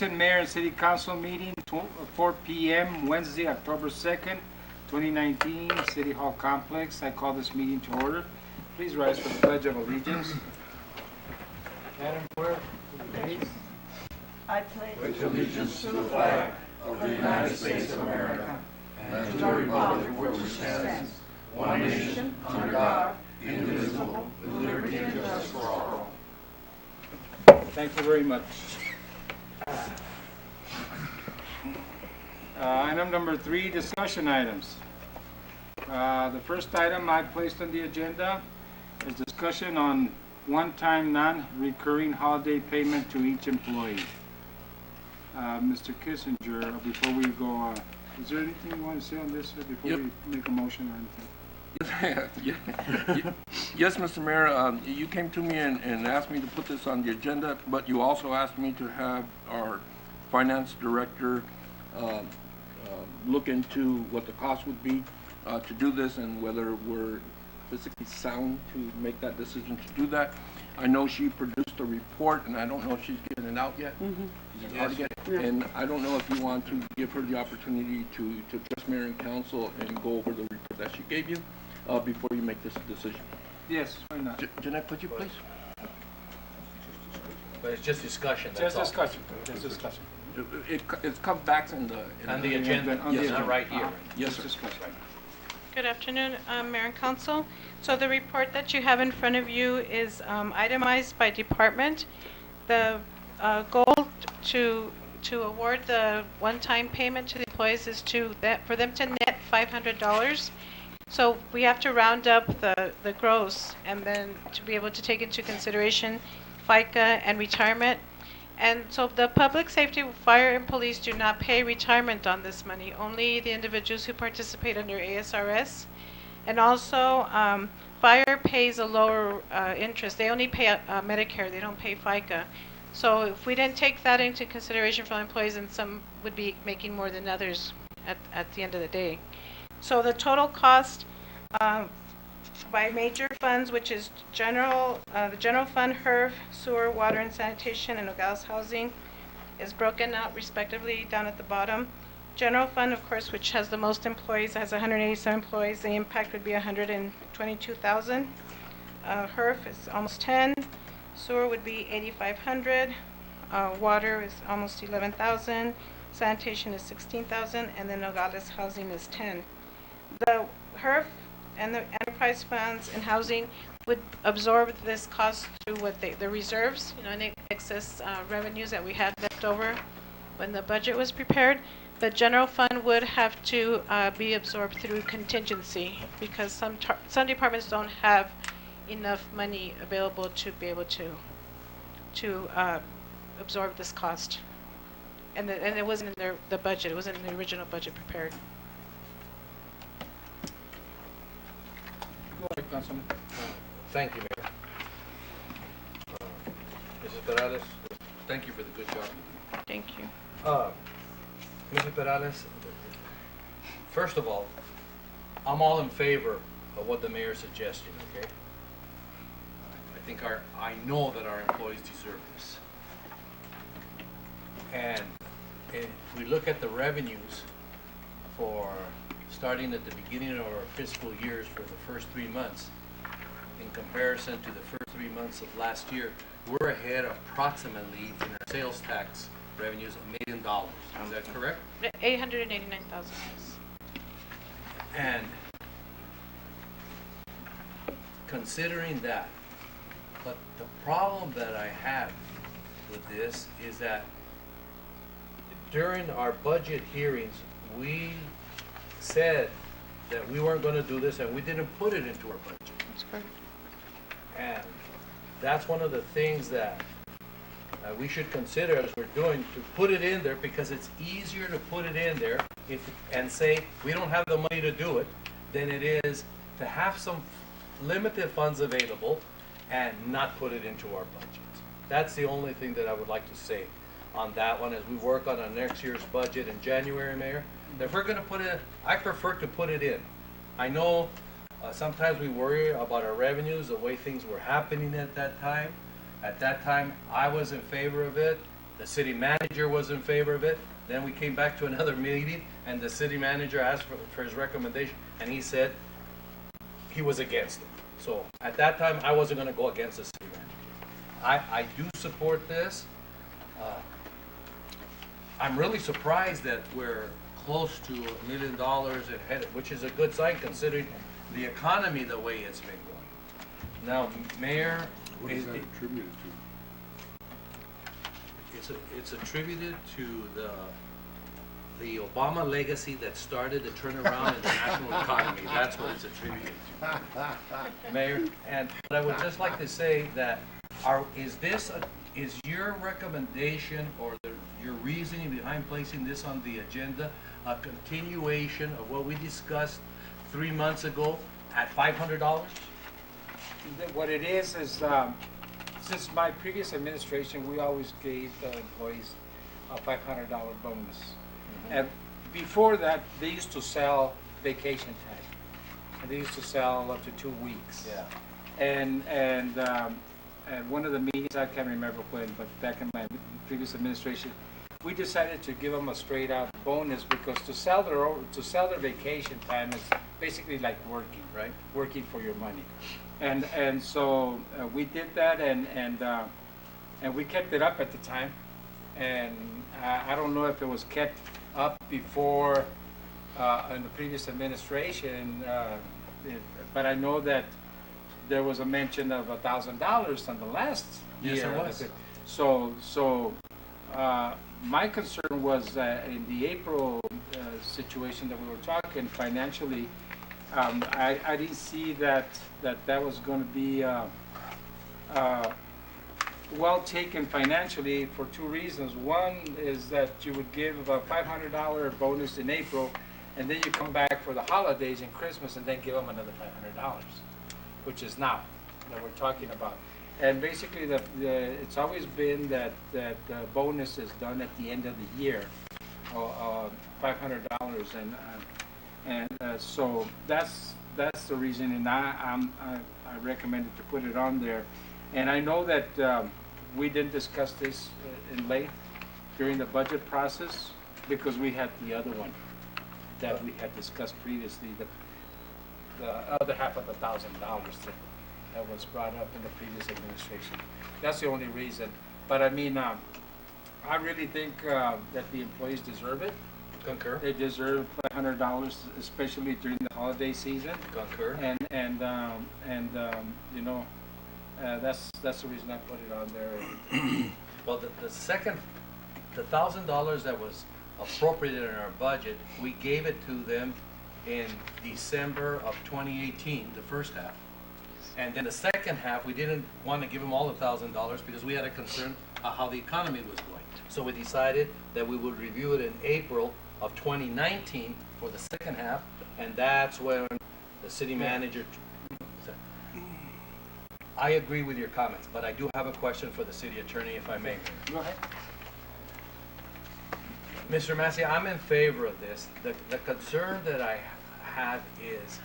Mayor and City Council meeting, 4 p.m. Wednesday, October 2nd, 2019, City Hall Complex. I call this meeting to order. Please rise for the Pledge of Allegiance. Madam Clerk, please. I pledge allegiance to the flag of the United States of America and to the republic for which it stands, one nation, under God, indivisible, with liberty and justice for all. Thank you very much. Item number 3, discussion items. The first item I placed on the agenda is discussion on one-time non-recurring holiday payment to each employee. Mr. Kissinger, before we go, is there anything you want to say on this before we make a motion or anything? Yes, Mr. Mayor, you came to me and asked me to put this on the agenda, but you also asked me to have our finance director look into what the cost would be to do this and whether we're physically sound to make that decision to do that. I know she produced a report, and I don't know if she's given it out yet. Yes. And I don't know if you want to give her the opportunity to address Mayor and Council and go over the report that she gave you before you make this decision. Yes, why not? Jeanette, could you please? But it's just discussion, that's Just all. discussion. Just discussion. It comes back in the... On the agenda, Yes, not sir. right here. Yes, sir. Discussion. Good afternoon, Mayor and Council. So the report that you have in front of you is itemized by department. The goal to award the one-time payment to the employees is for them to net $500. So we have to round up the gross and then to be able to take into consideration FICA and retirement. And so the public safety, fire, and police do not pay retirement on this money. Only the individuals who participate under ASRS. And also, fire pays a lower interest. They only pay Medicare. They don't pay FICA. So if we didn't take that into consideration for employees, then some would be making more than others at the end of the day. So the total cost by major funds, which is the general fund, HERF, sewer, water and sanitation, and Nogales housing, is broken out respectively down at the bottom. General fund, of course, which has the most employees, has 187 employees. The impact would be 122,000. HERF is almost 10. Sewer would be 8,500. Water is almost 11,000. Sanitation is 16,000, and then Nogales housing is 10. The HERF and the enterprise funds and housing would absorb this cost through what the reserves, any excess revenues that we had left over when the budget was prepared. The general fund would have to be absorbed through contingency because some departments don't have enough money available to be able to absorb this cost. And it wasn't in the budget. It wasn't in the original budget prepared. Go ahead, Councilman. Thank you, Mayor. Mrs. Perales, thank you for the good job you do. Thank you. Mrs. Perales, first of all, I'm all in favor of what the mayor's suggesting, okay? I know that our employees deserve this. And if we look at the revenues for starting at the beginning of our fiscal years for the first 3 months, in comparison to the first 3 months of last year, we're ahead approximately in our sales tax revenues $1 million. Is that correct? 889,000. And considering that, but the problem that I have with this is that during our budget hearings, we said that we weren't going to do this and we didn't put it into our budget. That's correct. And that's one of the things that we should consider as we're doing, to put it in there, because it's easier to put it in there and say we don't have the money to do it than it is to have some limited funds available and not put it into our budget. That's the only thing that I would like to say on that one as we work on our next year's budget in January, Mayor. If we're going to put it, I prefer to put it in. I know sometimes we worry about our revenues, the way things were happening at that time. At that time, I was in favor of it. The city manager was in favor of it. Then we came back to another meeting, and the city manager asked for his recommendation, and he said he was against it. So at that time, I wasn't gonna go against the city manager. I do support this. I'm really surprised that we're close to $1 million ahead, which is a good sign considering the economy the way it's been going. Now, Mayor, What is that attributed to? it's attributed to the Obama legacy that started the turnaround in the national economy. That's what it's attributed to, Mayor. And but I would just like to say that is your recommendation or your reasoning behind placing this on the agenda a continuation of what we discussed 3 months ago at $500? What it is, since my previous administration, we always gave the employees a $500 bonus. And before that, they used to sell vacation time. And they used to sell up to 2 weeks. Yeah. And one of the meetings, I can't remember when, but back in my previous administration, we decided to give them a straight out bonus because to sell their vacation time is basically like working, right? Working for your money. And so we did that and we kept it up at the time. And I don't know if it was kept up before in the previous administration, but I know that there was a mention of $1,000 on the last year. Yes, there was. So my concern was in the April situation that we were talking financially, I didn't see that was going to be well taken financially for 2 reasons. One is that you would give a $500 bonus in April, and then you come back for the holidays and Christmas, and then give them another $500, which is now that we're talking about. And basically, it's always been that the bonus is done at the end of the year, $500, and so that's the reason, and I recommended to put it on there. And I know that we didn't discuss this in length during the budget process because we had the other one that we had discussed previously, the other half of $1,000 that was brought up in the previous administration. That's the only reason. But I mean, I really think that the employees deserve it. Concur. They deserve $500, especially during the holiday season. Concur. And you know, that's the reason I put it on there. Well, the second, the $1,000 that was appropriated in our budget, we gave it to them in December of 2018, the first half. And then the second half, we didn't want to give them all the $1,000 because we had a concern of how the economy was going. So we decided that we would review it in April of 2019 for the second half, and that's when the city manager said. I agree with your comments, but I do have a question for the city attorney, if I may. Go ahead. Mr. Massey, I'm in favor of this. The concern that I have is,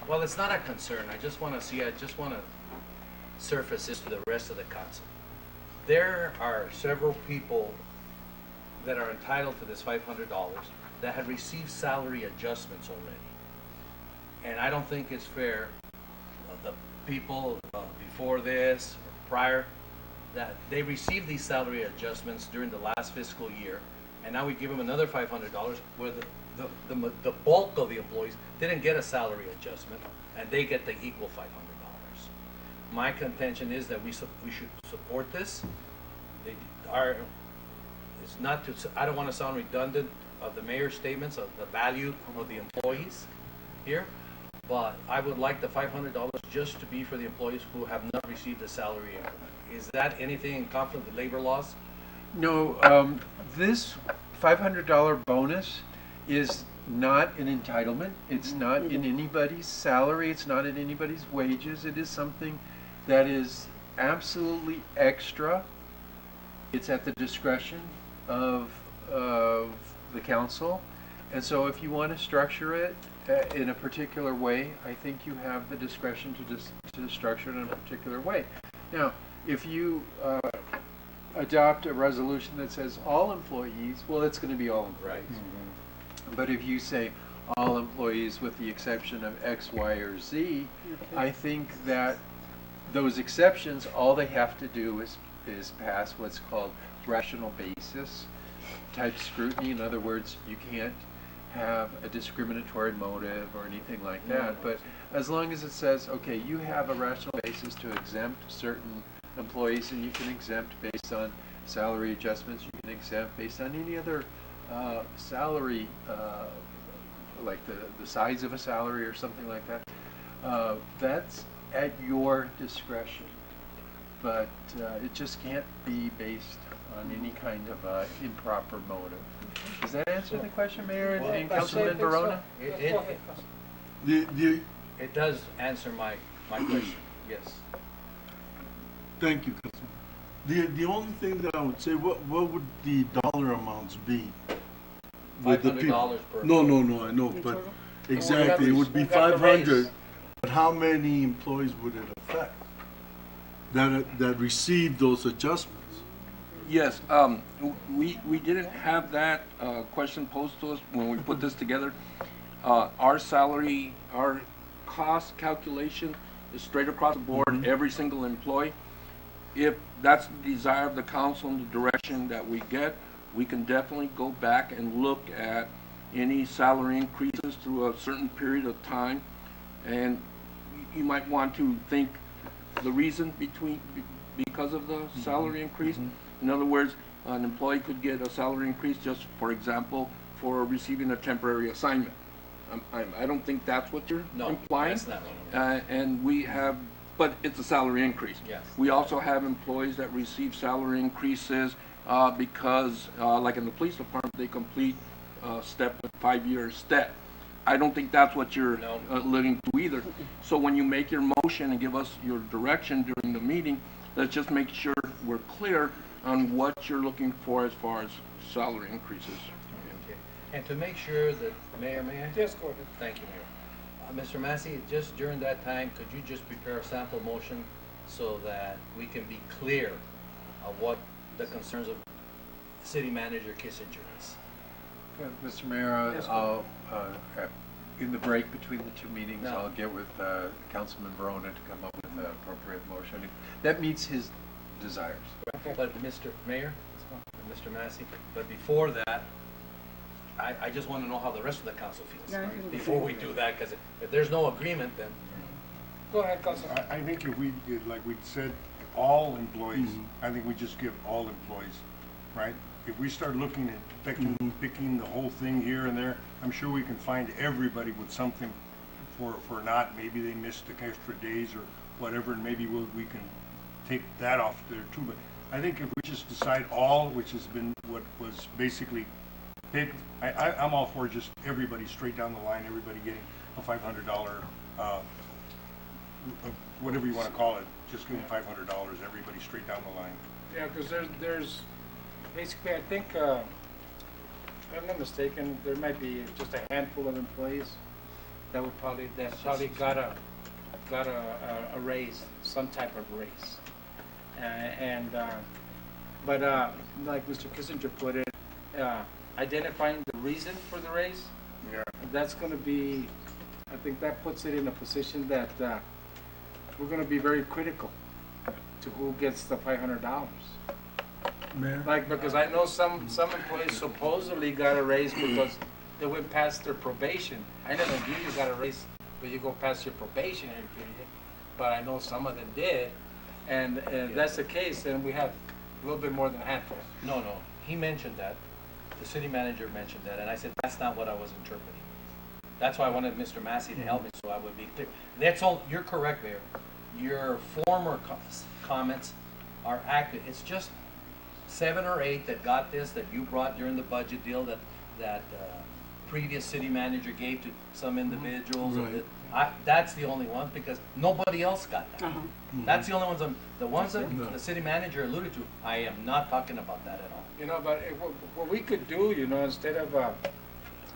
well, it's not a concern. I just want to surface this to the rest of the council. There are several people that are entitled to this $500 that have received salary adjustments already. And I don't think it's fair, the people before this, or prior, that they received these salary adjustments during the last fiscal year, and now we give them another $500 where the bulk of the employees didn't get a salary adjustment, and they get the equal $500. My contention is that we should support this. It's not to, I don't want to sound redundant of the mayor's statements of the value of the employees here, but I would like the $500 just to be for the employees who have not received a salary increment. Is that anything in conflict with labor laws? No, this $500 bonus is not an entitlement. It's not in anybody's salary. It's not in anybody's wages. It is something that is absolutely extra. It's at the discretion of the council. And so if you want to structure it in a particular way, I think you have the discretion to structure it in a particular way. Now, if you adopt a resolution that says all employees, well, it's gonna be all employees. Right. But if you say all employees with the exception of X, Y, or Z, I think that those exceptions, all they have to do is pass what's called rational basis type scrutiny. In other words, you can't have a discriminatory motive or anything like that. But as long as it says, okay, you have a rational basis to exempt certain employees, and you can exempt based on salary adjustments, you can exempt based on any other salary, like the size of a salary or something like that. That's at your discretion, but it just can't be based on any kind of improper motive. Does that answer the question, Mayor and Councilman Barona? It does answer my question, yes. Thank you, Councilman. The only thing that I would say, what would the dollar amounts be? with the people? $500 per. No, I know, but exactly, it would be we got the raise. 500, but how many employees would it affect that receive those adjustments? Yes, we didn't have that question posed to us when we put this together. Our salary, our cost calculation is straight across the board, every single employee. If that's the desire of the council and the direction that we get, we can definitely go back and look at any salary increases through a certain period of time. And you might want to think the reason because of the salary increase. In other words, an employee could get a salary increase just, for example, for receiving a temporary assignment. I don't think that's what you're implying. That's not what And we have, but it's a salary increase. Yes. We also have employees that receive salary increases because, like in the police department, they complete a 5-year step. I don't think that's what you're alluding to either. So when you make your motion and give us your direction during the meeting, let's just make sure we're clear on what you're looking for as far as salary increases. Okay. And to make sure that, Mayor, may I? Yes, go ahead. Thank you, Mayor. Mr. Massey, just during that time, could you just prepare a sample motion so that we can be clear of what the concerns of City Manager Kissinger is? Mr. Mayor, Yes, I'll, in the break between the two meetings, No. I'll get with Councilman Barona to come up with an appropriate motion. That meets his desires. But Mr. Mayor, Mr. Massey, but before that, I just want to know how the rest of the council feels before we do that, because if there's no agreement, then. Go ahead, Councilor. I think if we, like we said, all employees, I think we just give all employees, right? If we start looking at picking the whole thing here and there, I'm sure we can find everybody with something for not, maybe they missed the extra days or whatever, and maybe we can take that off there too. But I think if we just decide all, which has been what was basically picked, I'm all for just everybody straight down the line, everybody getting a $500, whatever you want to call it, just give them $500, everybody straight down the line. Yeah, because there's basically, I think, if I'm not mistaken, there might be just a handful of employees that probably got a raise, some type of raise. But like Mr. Kissinger put it, identifying the reason for the raise, that's going to be, I think that puts it in a position that we're going to be very critical to who gets the $500. Mayor? Like, because I know some employees supposedly got a raise because they went past their probation. I never knew you got a raise when you go past your probationary period, but I know some of them did. And if that's the case, then we have a little bit more than a handful. No, he mentioned that, the city manager mentioned that, and I said, that's not what I was interpreting. That's why I wanted Mr. Massey to help me so I would be clear. That's all, you're correct, Mayor. Your former comments are accurate. It's just 7 or 8 that got this, that you brought during the budget deal, that previous city manager gave to some individuals. Right. That's the only one, because nobody else got that. That's the only ones, the ones that the city manager alluded to, I am not talking about that at all. You know, but what we could do, you know, instead of,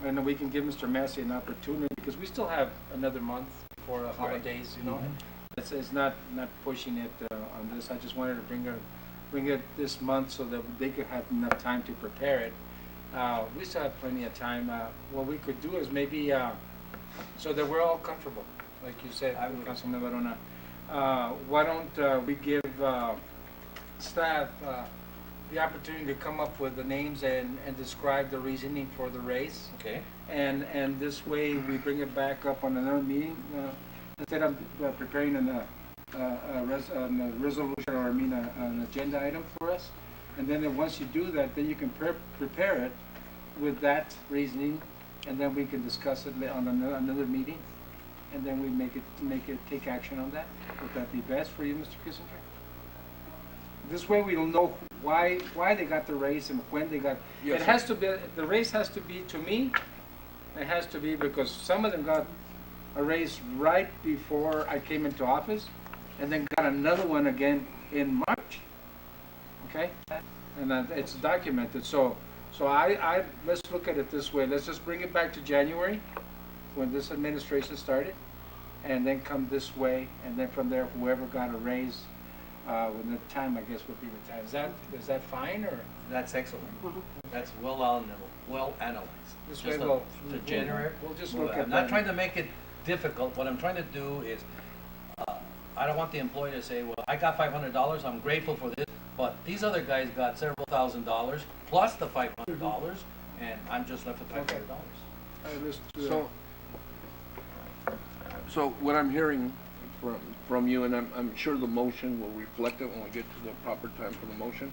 and we can give Mr. Massey an opportunity, because we still have another month before the holidays, you know. It's not pushing it on this. I just wanted to bring bring it this month so that they could have enough time to prepare it. We still have plenty of time. What we could do is maybe, so that we're all comfortable, like you said, Councilman Verona. Why don't we give staff the opportunity to come up with the names and describe the reasoning for the raise? Okay. And this way we bring it back up on another meeting, instead of preparing a resolution, or an agenda item for us. And then once you do that, then you can prepare it with that reasoning, and then we can discuss it on another meeting, and then we make it take action on that. Would that be best for you, Mr. Kissinger? This way we'll know why they got the raise and when they got. Yes, It sir. has to be, the raise has to be, to me, it has to be because some of them got a raise right before I came into office, and then got another one again in March. Okay? And it's documented. So let's look at it this way. Let's just bring it back to January, when this administration started, and then come this way, and then from there, whoever got a raise, when the time, I guess, would be the time. Is that fine, or? That's excellent. That's well analyzed. This Just way the January. we'll just look at I'm not that. trying to make it difficult. What I'm trying to do is, I don't want the employee to say, well, I got $500, I'm grateful for this, but these other guys got several $1,000s plus the $500, and I'm just left with $500. So what I'm hearing from you, and I'm sure the motion will reflect it when we get to the proper time for the motion,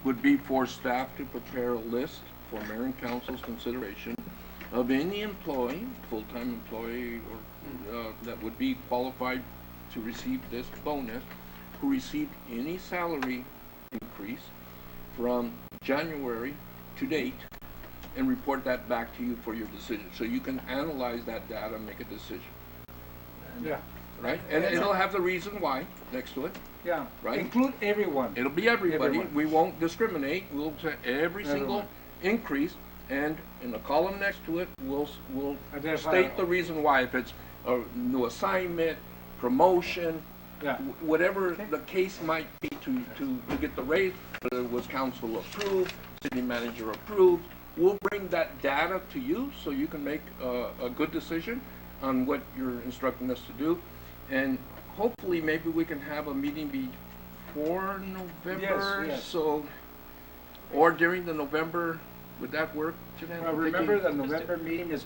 would be for staff to prepare a list for mayor and council's consideration of any employee, full-time employee, or that would be qualified to receive this bonus, who received any salary increase from January to date, and report that back to you for your decision. So you can analyze that data and make a decision, Yeah, right? And it'll have the reason why next to it. yeah. Right. Include everyone. It'll be everybody. Everyone. We won't discriminate. We'll say every single Everyone. increase, and in the column next to it, we'll Identify state all. the reason why. If it's a new assignment, promotion, Yeah. whatever the case might be to get the raise, whether it was council approved, city manager approved, we'll bring that data to you so you can make a good decision on what you're instructing us to do. And hopefully maybe we can have a meeting before November. Yes. So, or during the November, would that work, Jeanette? Remember, the November meeting is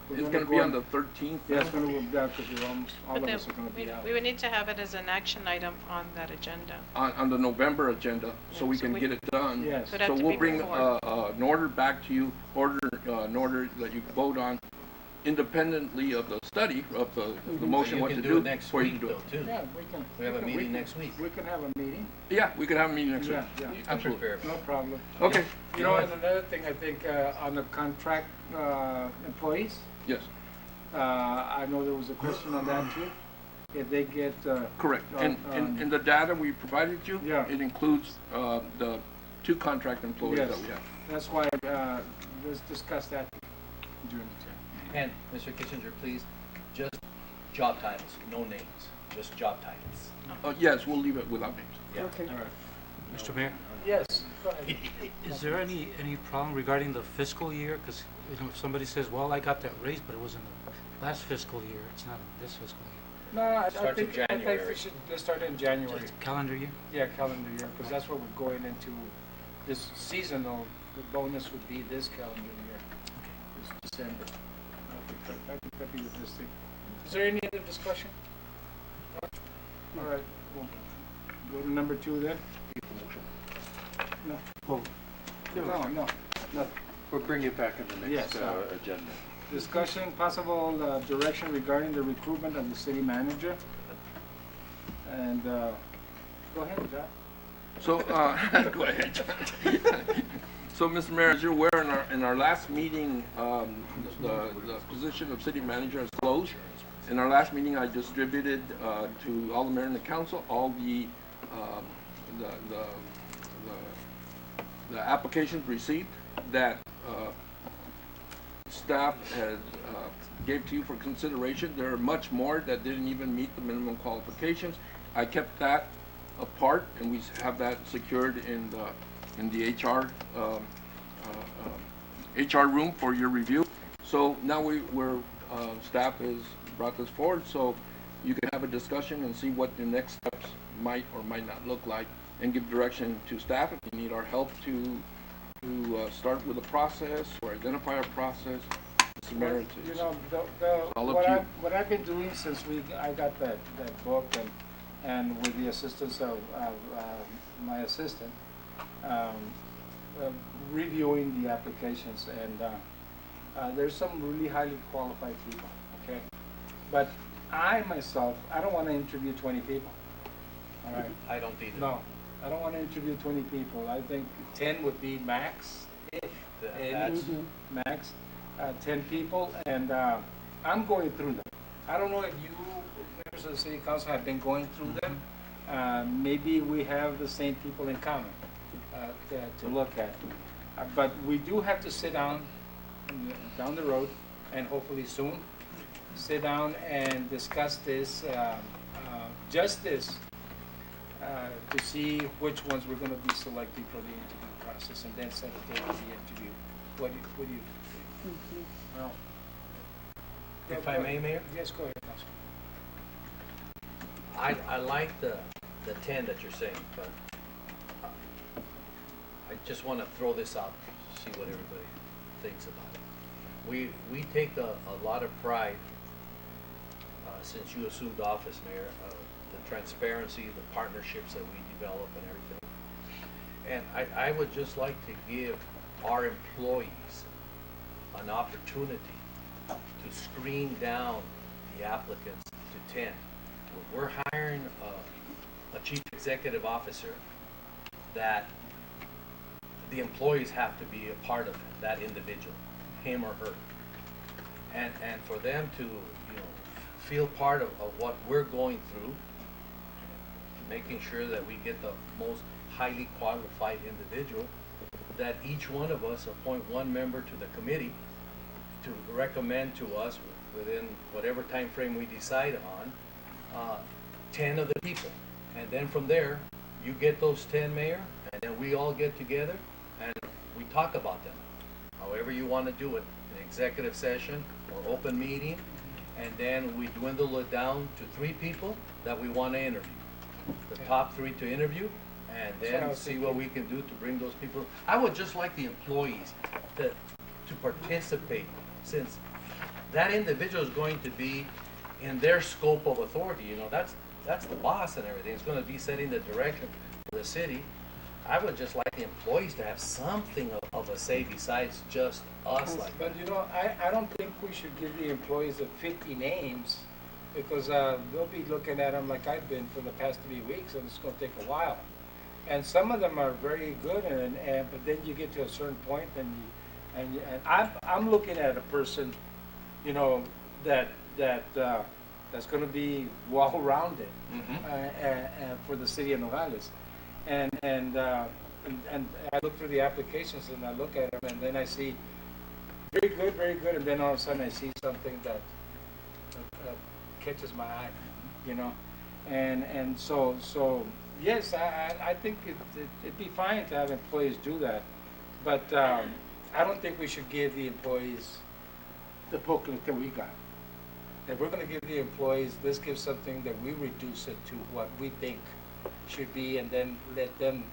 It's gonna be on the 13th. Yeah, it's gonna be out because we're almost, all But of then us are gonna be out. we would need to have it as an action item on that agenda. On the November agenda, so Yeah, we so can we- get it done. Yes. Would have So to we'll be bring before. an order back to you, an order that you vote on independently of the study, of the motion, You what to can do. do it next before you week do though, it. too. Yeah, we can. We have a can- meeting can- next week. We can have a meeting. Yeah, we could have a meeting next week. Yeah, yeah. You can Absolutely. prepare. No problem. Okay, You know, and another thing, I think, on the contract, employees, yes, I know there was a question on that too. If they get, correct. And in the data we provided you, Yeah. it includes the 2 contract employees Yes. that we have. that's why, let's discuss that during the time. And, Mr. Kissinger, please, just job titles, no names, just job titles. Yes, we'll leave it without names. Yeah. Okay. All right. Mr. Mayor, Yes, go ahead. is there any problem regarding the fiscal year? Because, if somebody says, well, I got that raise, but it was in the last fiscal year, it's not in this fiscal year. No, I Starts in think we January. should, let's start in January. It's calendar year? Yeah, calendar year, because that's what we're going into. This seasonal, the bonus would be this calendar year, this December. I think that'd be the best thing. Is there any other discussion? All right, we'll go to number 2 then. No, Well, no. we'll bring it back in the Yes, next agenda. Discussion, possible direction regarding the recruitment of the city manager. And, go ahead, John. So, go ahead, John. So, Mr. Mayor, as you're aware, in our last meeting, the position of city manager is closed. In our last meeting, I distributed to all the mayor and the council all the applications received that staff has gave to you for consideration. There are much more that didn't even meet the minimum qualifications. I kept that apart, and we have that secured in the HR, HR room for your review. So now staff has brought this forward, so you can have a discussion and see what the next steps might or might not look like, and give direction to staff if you need our help to start with a process or identify a process. Samaritan. You know, All up to you. what I've been doing since I got that book, and with the assistance of my assistant, reviewing the applications, and there's some really highly qualified people, okay? But I myself, I don't want to interview 20 people, all right? I don't either. No, I don't want to interview 20 people. I think 10 would be max, if That's, max, 10 people, and I'm going through them. I don't know if you, members of the city council, have been going through them. Maybe we have the same people in common to look at. But we do have to sit down the road, and hopefully soon, sit down and discuss this, just this, to see which ones we're going to be selecting for the interview process, and then set a date for the interview. What do you well, if I may, Mayor? yes, go ahead, Councilman. I like the 10 that you're saying, but I just want to throw this out to see what everybody thinks about it. We take a lot of pride since you assumed office, Mayor, the transparency, the partnerships that we develop and everything. And I would just like to give our employees an opportunity to screen down the applicants to 10. We're hiring a chief executive officer that the employees have to be a part of that individual, him or her. And for them to, feel part of what we're going through, making sure that we get the most highly qualified individual, that each one of us appoint one member to the committee to recommend to us within whatever time frame we decide on, 10 of the people. And then from there, you get those 10, Mayor, and then we all get together and we talk about them. However you want to do it, an executive session or open meeting, and then we dwindle it down to 3 people that we want to interview. The top 3 to interview, and then see what we can do to bring those people. I would just like the employees to participate, since that individual is going to be in their scope of authority. That's the boss and everything. It's going to be setting the direction for the city. I would just like the employees to have something of a say besides just us. But I don't think we should give the employees the 50 names, because they'll be looking at them like I've been for the past 3 weeks, and it's going to take a while. And some of them are very good, but then you get to a certain point, and I'm looking at a person, that's going to be well-rounded for the city of Nogales. And I look through the applications and I look at them, and then I see very good, and then all of a sudden I see something that catches my eye, and so yes, I think it'd be fine to have employees do that, but I don't think we should give the employees the booklet that we got. If we're going to give the employees, let's give something that we reduce it to what we think should be, and then let them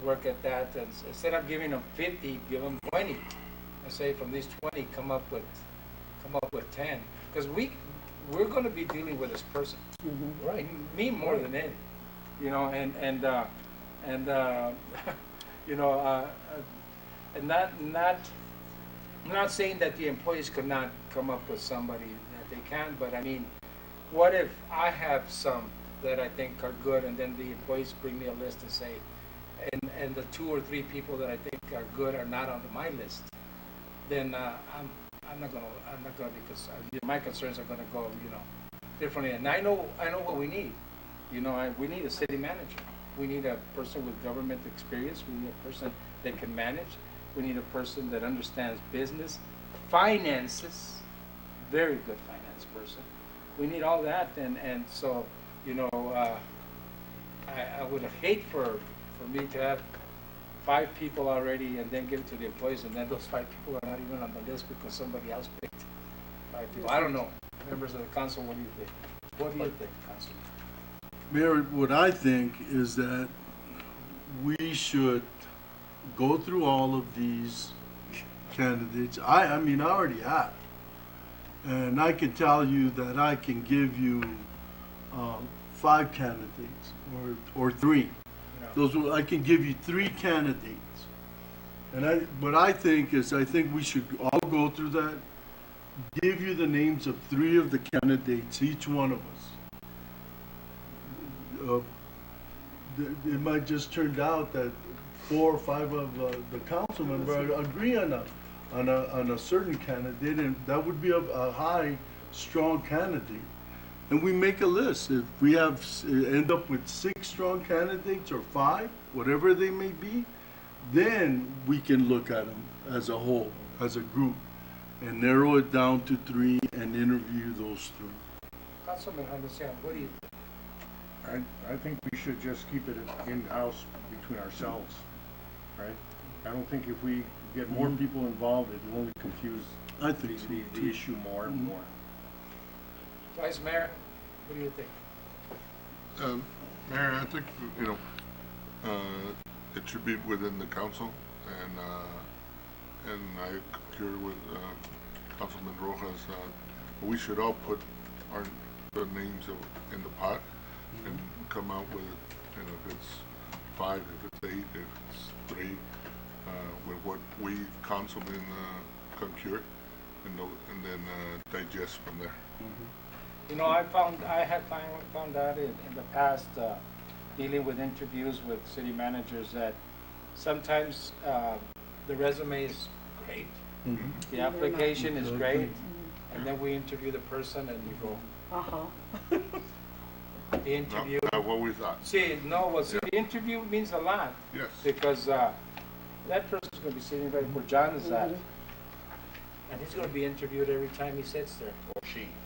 work at that. And instead of giving them 50, give them 20, and say from these 20, come up with 10, because we're going to be dealing with this person, right? Me more than any, and I'm not saying that the employees could not come up with somebody that they can, but I mean, what if I have some that I think are good, and then the employees bring me a list and say, and the 2 or 3 people that I think are good are not on my list, then I'm not gonna, because my concerns are gonna go, differently. And I know what we need. We need a city manager. We need a person with government experience. We need a person that can manage. We need a person that understands business, finances, very good finance person. We need all that, and so, I would hate for me to have 5 people already and then give it to the employees, and then those 5 people are not even on the list because somebody else picked 5 people. I don't know. Members of the council, what do you think? What do you think, Councilman? Mayor, what I think is that we should go through all of these candidates. I mean, I already have. And I can tell you that I can give you 5 candidates or 3. I can give you 3 candidates. And what I think is, I think we should all go through that, give you the names of 3 of the candidates, each one of us. It might just turn out that 4 or 5 of the council members agree on a certain candidate, and that would be a high, strong candidate. And we make a list. If we have end up with 6 strong candidates or 5, whatever they may be, then we can look at them as a whole, as a group, and narrow it down to 3 and interview those 3. Councilman Anderson, what do you think? I think we should just keep it in-house between ourselves, right? I don't think if we get more people involved, it will only confuse I think so, the too. issue more and more. Vice Mayor, what do you think? Mayor, I think, it should be within the council, and I concur with Councilman Rojas. We should all put the names in the pot and come out with, if it's 5, if it's 8, if it's 3, with what we councilmen concur, and then digest from there. You know, I had found out in the past, dealing with interviews with city managers, that sometimes the resume is great, the application is great, and then we interview the person and you go, the interview. Not what we thought. See, the interview means a lot. Yes. Because that person's going to be sitting right where John is at. And he's going to be interviewed every time he sits there.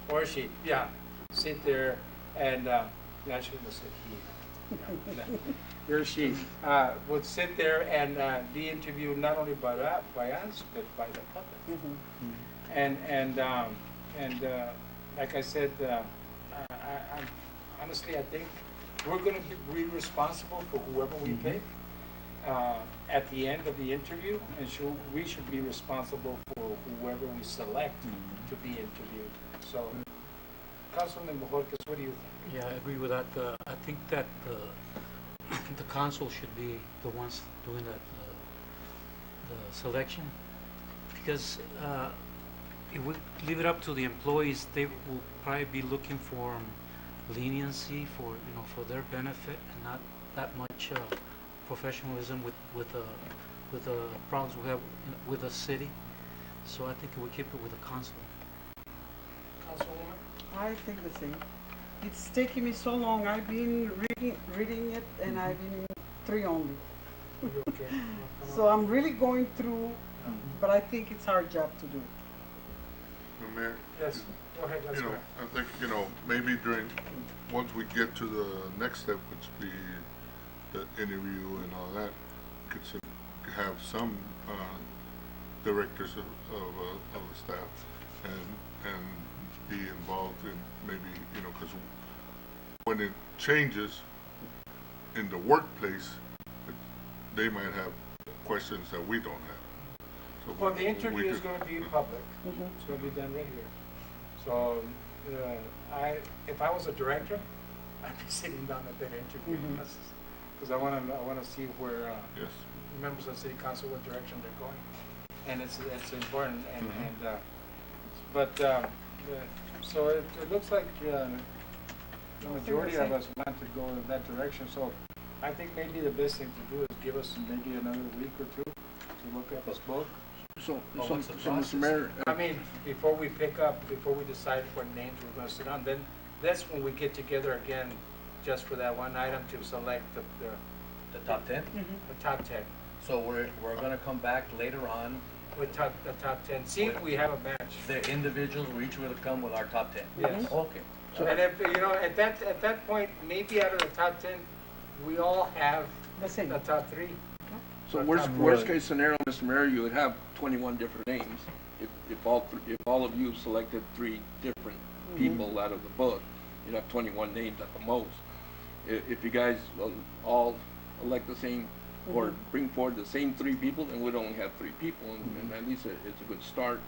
Or she, yeah. Sit there and, I shouldn't have said he. He or she would sit there and be interviewed not only by us, but by the public. And like I said, honestly, I think we're going to be responsible for whoever we pick at the end of the interview, and we should be responsible for whoever we select to be interviewed. So, Councilman Bojorquez, what do you think? Yeah, I agree with that. I think that the council should be the ones doing that, the selection, because if we leave it up to the employees, they will probably be looking for leniency for their benefit, and not that much professionalism with the problems we have with the city. So I think we keep it with the council. Councilwoman? I think the same. It's taking me so long. I've been reading it, and I've been in 3 only. Okay. So I'm really going through, but I think it's our job to do. Mayor, Yes, go ahead, let's go. I think, maybe once we get to the next step, which be the interview and all that, could have some directors of the staff and be involved in maybe, because when it changes in the workplace, they might have questions that we don't have. So Well, the interview is going to be in public. It's going to be done right here. So, if I was a director, I'd be sitting down at that interview because I want to see where Yes. members of the city council, what direction they're going, and it's important. So it looks like the majority of us want to go in that direction. So I think maybe the best thing to do is give us maybe another week or 2 to look at this book. So, what's the Mr. Mayor, I mean, before we decide what names we're going to sit on, then that's when we get together again, just for that one item to select The top 10? the top 10. So we're gonna come back later on, With the top 10. See if we have a match. the individuals, we're each gonna come with our top 10. Yes. Okay. And if, at that point, maybe out of the top 10, we all have The same. the top three. So worst case scenario, Mr. Mayor, you would have 21 different names if all of you selected 3 different people out of the book. You'd have 21 names at the most. If you guys all elect the same or bring forward the same 3 people, then we'd only have 3 people, and at least it's a good start.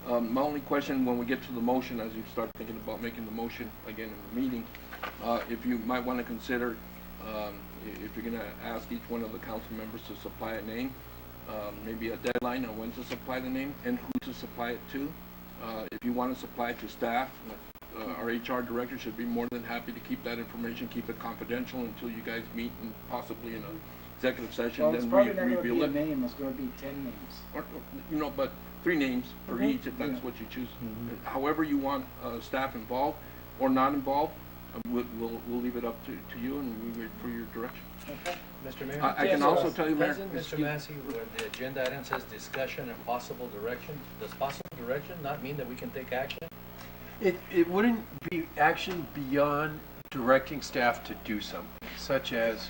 My only question when we get to the motion, as you start thinking about making the motion again in the meeting, if you might want to consider, if you're going to ask each one of the council members to supply a name, maybe a deadline on when to supply the name and who to supply it to. If you want to supply it to staff, our HR director should be more than happy to keep that information, keep it confidential until you guys meet and possibly in an executive session, Well, it's then probably not gonna reveal be a it. name, it's gonna be 10 names. Or, but 3 names for each, if that's what you choose. However you want staff involved or not involved, we'll leave it up to you, and we wait for your direction. Okay, Mr. Mayor? I can also tell you, Mayor. Doesn't Mr. Massey, where the agenda item says discussion and possible direction, does possible direction not mean that we can take action? It wouldn't be action beyond directing staff to do something, such as,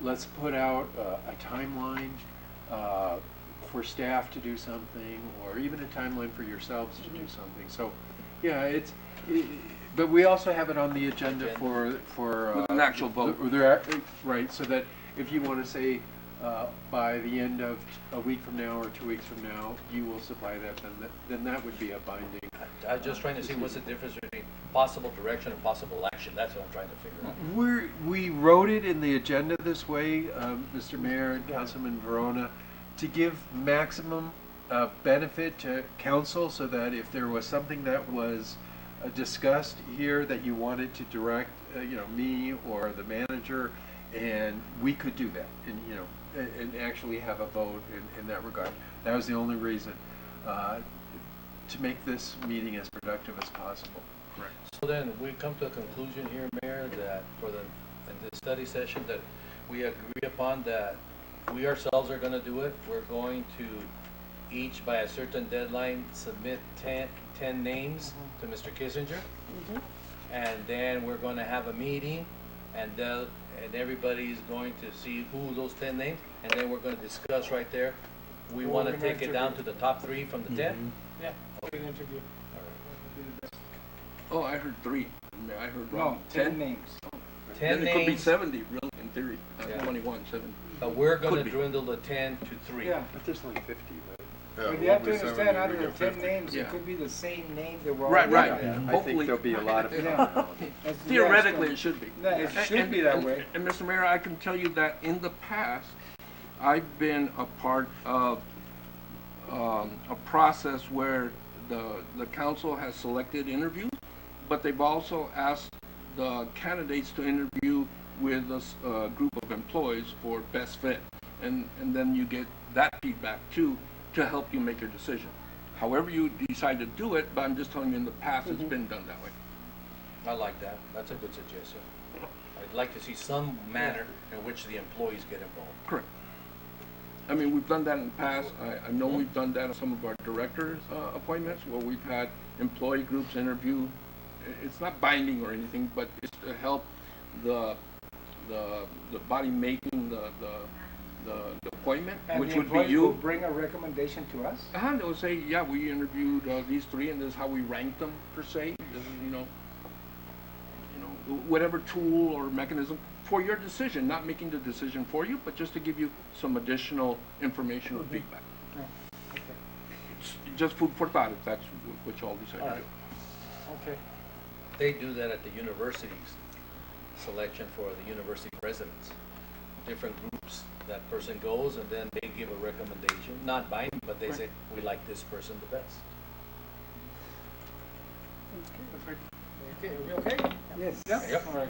let's put out a timeline for staff to do something, or even a timeline for yourselves to do something. So, yeah, but we also have it on the agenda for With an actual vote. Right, so that if you want to say by the end of a week from now or 2 weeks from now, you will supply that, then that would be a binding. I'm just trying to see what's the difference between possible direction and possible action. That's what I'm trying to figure out. We wrote it in the agenda this way, Mr. Mayor and Councilman Verona, to give maximum benefit to council, so that if there was something that was discussed here that you wanted to direct, me or the manager, and we could do that, and actually have a vote in that regard. That was the only reason, to make this meeting as productive as possible. Correct. So then we come to a conclusion here, Mayor, that in the study session, that we agree upon that we ourselves are going to do it. We're going to each by a certain deadline submit 10 names to Mr. Kissinger, and then we're going to have a meeting, and everybody's going to see who those 10 names, and then we're going to discuss right there. We want to take it down to the top 3 from the 10. Yeah, we're gonna interview. Oh, I heard 3. I heard No, wrong. 10 names. 10 Then it could be names, 70, really, in theory. Yeah. 21, 70. but we're going Could to be. dwindle the 10 to 3. Yeah, But there's only 50, right? Yeah, but it you have won't to be understand, 70, out we of the get 10 50. names, Yeah. it could be the same name that we're all. Right, right. looking at. I think Hopefully- there'll be a lot of commonality. Theoretically, it should be. Yeah, it should be that way. And Mr. Mayor, I can tell you that in the past, I've been a part of a process where the council has selected interviews, but they've also asked the candidates to interview with a group of employees for best fit. And then you get that feedback too, to help you make your decision. However you decide to do it, but I'm just telling you in the past, it's been done that way. I like that. That's a good suggestion. I'd like to see some manner in which the employees get involved. Correct. I mean, we've done that in the past. I know we've done that on some of our directors' appointments, where we've had employee groups interview. It's not binding or anything, but it's to help the body making the appointment, And which the would be employees will you. bring a recommendation to us? They'll say, yeah, we interviewed these 3, and this is how we ranked them, per se. This is, whatever tool or mechanism for your decision, not making the decision for you, but just to give you some additional information or feedback. It's just food for thought, if that's what you all decide to do. Okay. They do that at the universities, selection for the university presidents. Different groups, that person goes and then they give a recommendation, not binding, but they say, we like this person the best. Okay, are we okay? Yes. Yep. All right.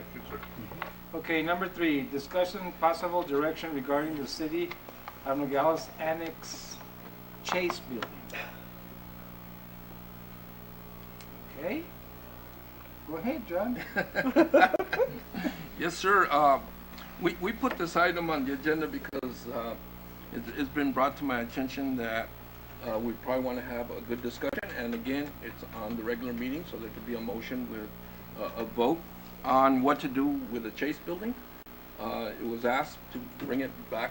Okay, number 3, discussion possible direction regarding the city of Nogales Annex Chase Building. Okay. Go ahead, John. Yes, sir. We put this item on the agenda because it's been brought to my attention that we probably want to have a good discussion. And again, it's on the regular meeting, so there could be a motion with a vote. on what to do with the Chase building. It was asked to bring it back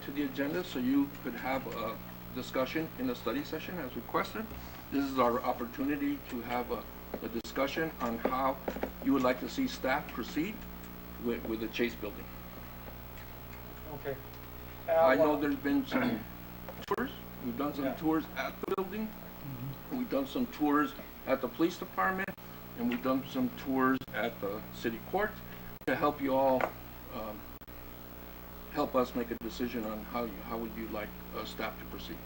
to the agenda so you could have a discussion in a study session as requested. This is our opportunity to have a discussion on how you would like to see staff proceed with the Chase building. Okay. I know there's been some tours. We've done some Yeah. tours at the building. We've done some tours at the police department, and we've done some tours at the city court to help you all, help us make a decision on how would you like staff to proceed.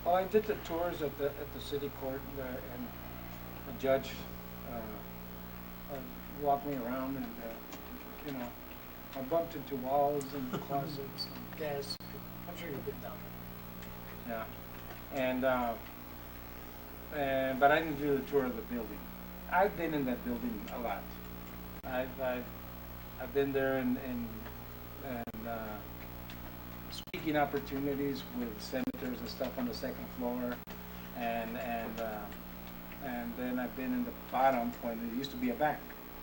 Well, I did the tours at the city court, and the judge walked me around, and you know, I bumped into walls and closets and desks. I'm sure you've been down there. Yeah, but I didn't do the tour of the building. I've been in that building a lot. I've been there and speaking opportunities with senators and stuff on the second floor, and then I've been in the bottom when there used to be a bank.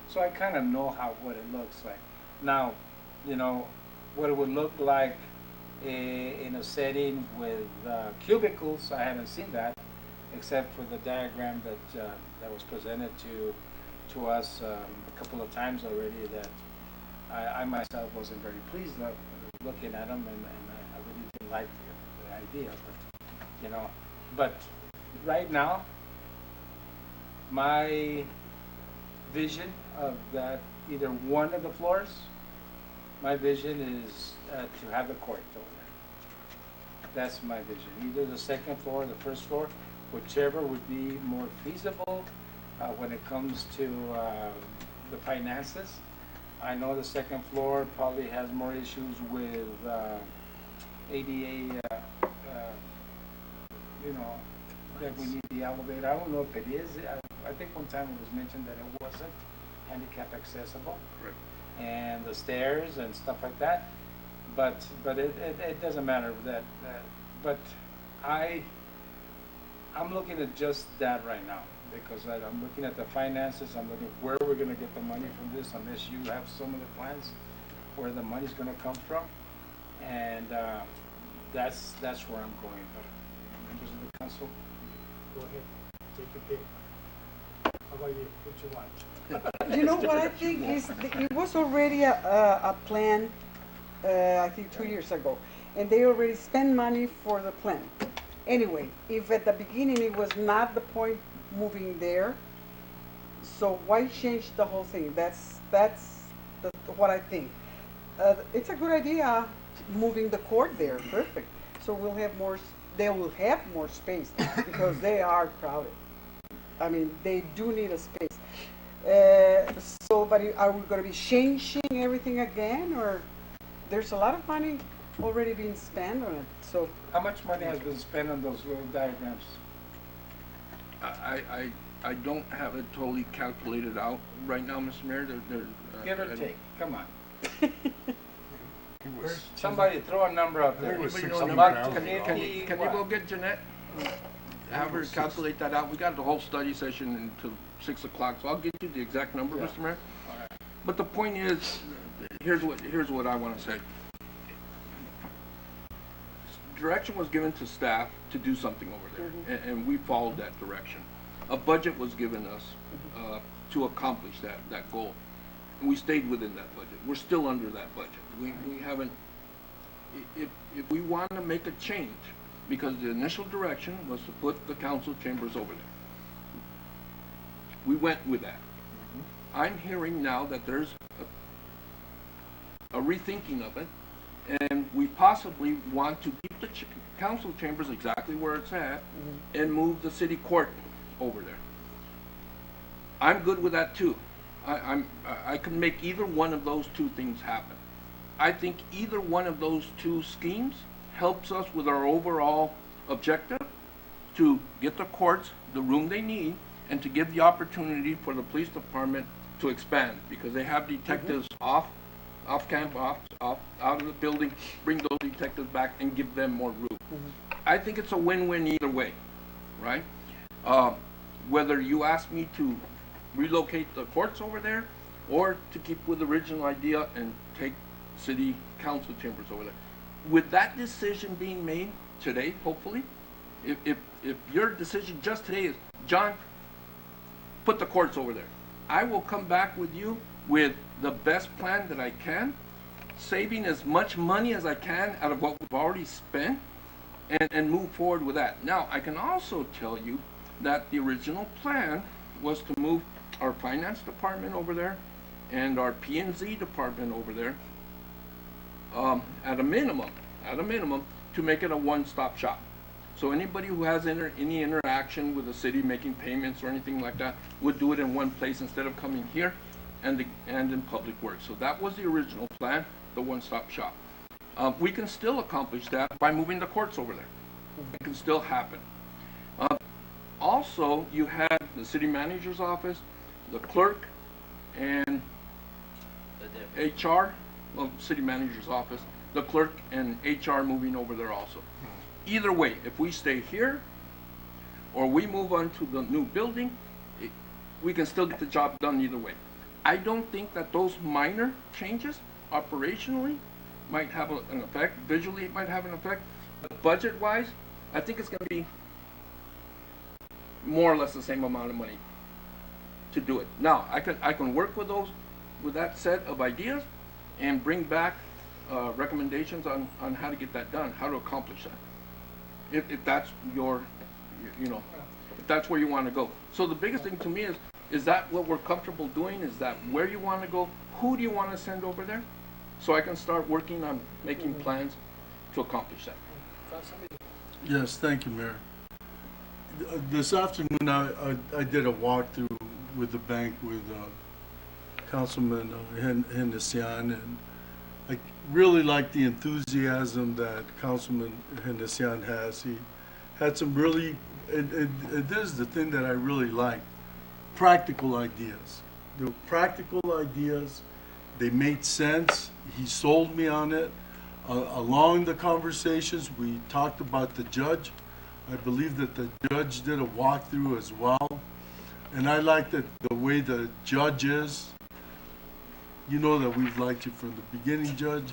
So I kind of know what it looks like. Now, you know, what it would look like in a setting with cubicles, I haven't seen that, except for the diagram that was presented to us a couple of times already, that I myself wasn't very pleased with looking at them, and I really didn't like the idea. But, you know, but right now, my vision of that, either one of the floors, my vision is to have the court over there. That's my vision. Either the second floor or the first floor, whichever would be more feasible when it comes to the finances. I know the second floor probably has more issues with ADA, you know, that we need the elevator. I don't know if it is. I think one time it was mentioned that it wasn't handicap accessible. Correct. And the stairs and stuff like that. But it doesn't matter but I'm looking at just that right now, because I'm looking at the finances. I'm looking where we're going to get the money from this, unless you have some of the plans where the money's going to come from, and that's where I'm going. But members of the council, go ahead, take your pick. How about you? What you want? You know what I think is, it was already a plan, I think 2 years ago, and they already spent money for the plan. Anyway, if at the beginning it was not the point moving there, so why change the whole thing? That's what I think. It's a good idea, moving the court there, perfect. So we'll have more, they will have more space, because they are crowded. I mean, they do need a space. But are we going to be changing everything again, or there's a lot of money already being spent on it? So How much money has been spent on those little diagrams? I don't have it totally calculated out right now, Mr. Mayor. Give or take, come on. It was, Somebody throw a number out I there. think it was Anybody know $600,000. a About Can you go get Jeanette? Have her calculate that out. We got the whole study session until 6 o'clock, so I'll get you the exact number, Yeah. Mr. Mayor. But the point is, here's what I want to say. Direction was given to staff to do something over there, and we followed that direction. A budget was given us to accomplish that goal, and we stayed within that budget. We're still under that budget. We haven't. If we want to make a change, because the initial direction was to put the council chambers over there, we went with that. I'm hearing now that there's a rethinking of it, and we possibly want to keep the council chambers exactly where it's at and move the city court over there. I'm good with that too. I can make either one of those two things happen. I think either one of those two schemes helps us with our overall objective to get the courts the room they need, and to give the opportunity for the police department to expand, because they have detectives off camp, out of the building, bring those detectives back and give them more room. I think it's a win-win either way, right? Whether you ask me to relocate the courts over there, or to keep with the original idea and take city council chambers over there. With that decision being made today, hopefully, if your decision just today is, John, put the courts over there, I will come back with you with the best plan that I can, saving as much money as I can out of what we've already spent, and move forward with that. Now, I can also tell you that the original plan was to move our finance department over there and our P&Z department over there, at a minimum, to make it a one-stop shop. So anybody who has any interaction with the city, making payments or anything like that, would do it in one place instead of coming here and in public works. So that was the original plan, the one-stop shop. We can still accomplish that by moving the courts over there. It can still happen. Also, you had the city manager's office, the clerk, and HR, well, city manager's office, the clerk and HR moving over there also. Either way, if we stay here or we move on to the new building, we can still get the job done either way. I don't think that those minor changes operationally might have an effect. Visually, it might have an effect. But budget-wise, I think it's going to be more or less the same amount of money to do it. Now, I can work with that set of ideas and bring back recommendations on how to get that done, how to accomplish that. If that's if that's where you want to go. So the biggest thing to me is that what we're comfortable doing? Is that where you want to go? Who do you want to send over there? So I can start working on making plans to accomplish that. Yes, thank you, Mayor. This afternoon, I did a walkthrough with the bank with Councilman Hendesian, and I really like the enthusiasm that Councilman Hendesian has. He had some really, this is the thing that I really like, practical ideas. The practical ideas, they made sense. He sold me on it. Along the conversations, we talked about the judge. I believe that the judge did a walkthrough as well. And I like the way the judge is. You know that we've liked you from the beginning, Judge.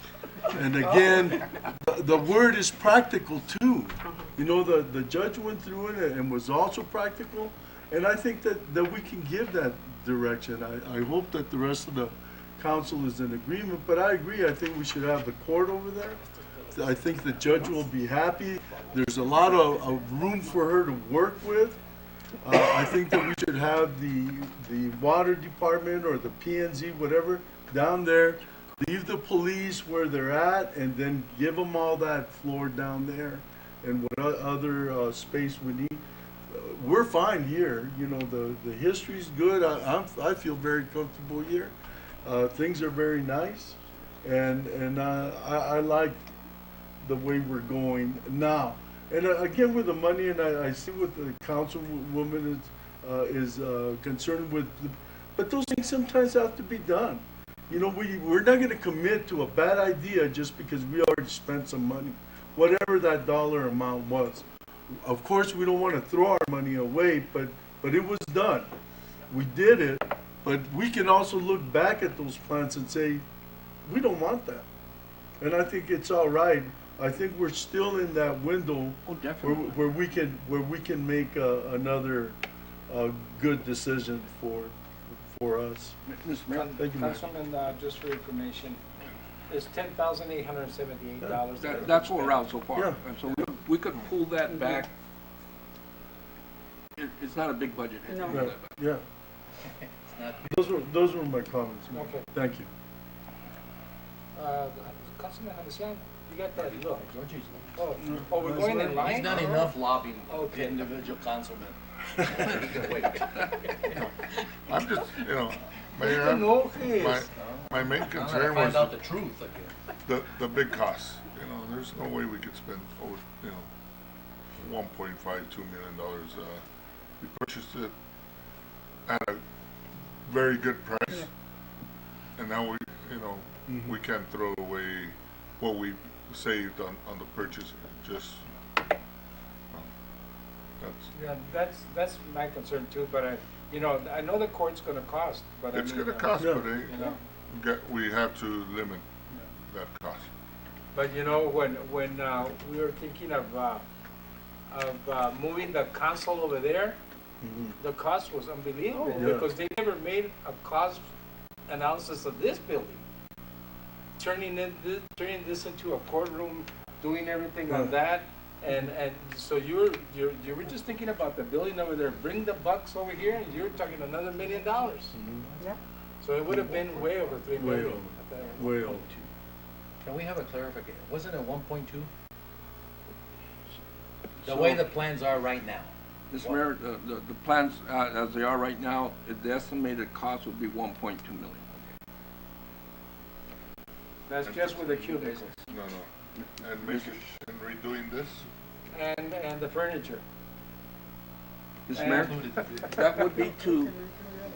And again, the word is practical too. You know, the judge went through it and was also practical. And I think that we can give that direction. I hope that the rest of the council is in agreement, but I agree. I think we should have the court over there. I think the judge will be happy. There's a lot of room for her to work with. I think that we should have the water department or the P&Z, whatever, down there. Leave the police where they're at, and then give them all that floor down there and what other space we need. We're fine here. You know, the history's good. I feel very comfortable here. Things are very nice, and I like the way we're going now. And again, with the money, and I see what the councilwoman is concerned with, but those things sometimes have to be done. You know, we're not going to commit to a bad idea just because we already spent some money, whatever that dollar amount was. Of course, we don't want to throw our money away, but it was done. We did it, but we can also look back at those plans and say, we don't want that. And I think it's all right. I think we're still in that window where we can make another good decision for us. Mr. Mayor, Thank you, Mayor. Councilman, just for information, it's $10,878. That's what we're out so far. Yeah. And so we could pull that back. It's not a big budget. No. Pull that back. Yeah. Those were my comments. Mayor. Okay. Thank you. Councilman Hendesian, you got that look. Oh, we're going in line? He's done enough lobbying for Okay. individual councilmen. I'm just, Mayor, my main concern was Find out the truth again. the big costs. You know, there's no way we could spend over, $1.52 million. We purchased it at a very good price, and now we can't throw away what we saved on the purchase. Just Yeah, that's my concern too, but You know, I know the court's gonna cost, but I It's mean, gonna cost, Yeah. but you know, we have to limit that cost. but you know, when we were thinking of moving the console over there, the cost was unbelievable, Oh, yeah. because they never made a cost analysis of this building. Turning this into a courtroom, doing everything on that, and so you were just thinking about the building over there, bring the bucks over here, and you're talking another $1 million. Yeah. So it would have been way over 3 Way million. over. at that. Way over. Can we have a clarification? Wasn't it 1.2? The So- way the plans are right now. Mr. Mayor, the plans, as they are right now, the estimated cost would be 1.2 million. That's just with the cubicles No, and and redoing this, and the furniture. Mr. Mayor,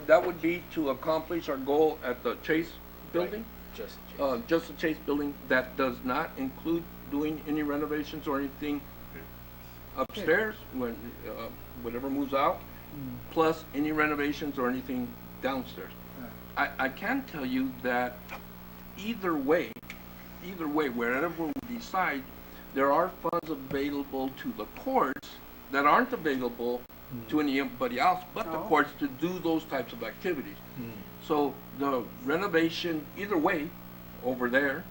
that would be to accomplish our goal at the Chase building. Just Just the Chase building, that does not include doing any renovations or anything upstairs, when, whatever moves out, plus any renovations or anything downstairs. I can tell you that either way, wherever we decide, there are funds available to the courts that aren't available to anybody else but the courts to do those types of activities. So the renovation, either way, over there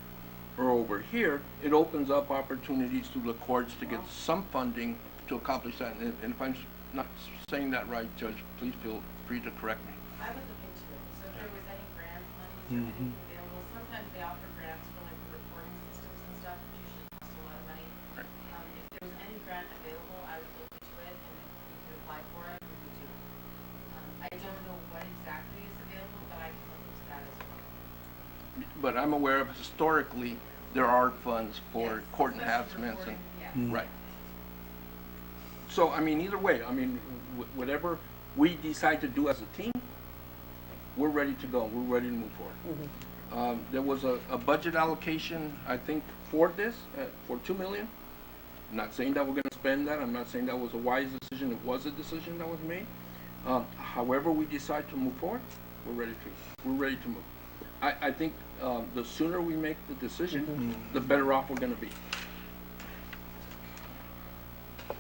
or over here, it opens up opportunities to the courts to get some funding to accomplish that. And if I'm not saying that right, Judge, please feel free to correct me. I would look into it, so if there was any grant money or anything available, sometimes they offer grants for like the reporting systems and stuff, which usually cost a lot of money. Right. If there was any grant available, I would look into it, and if we could apply for it, we would do it. I don't know what exactly is available, but I can look into that as well. But I'm aware of historically, there are funds for Yes, court especially enhancements and, reporting, yes. right. So, I mean, either way, I mean, whatever we decide to do as a team, we're ready to go, we're ready to move forward. There was a budget allocation, I think, for this, for 2 million. I'm not saying that we're gonna spend that, I'm not saying that was a wise decision, it was a decision that was made. However we decide to move forward, we're ready to move. I think, the sooner we make the decision, the better off we're gonna be.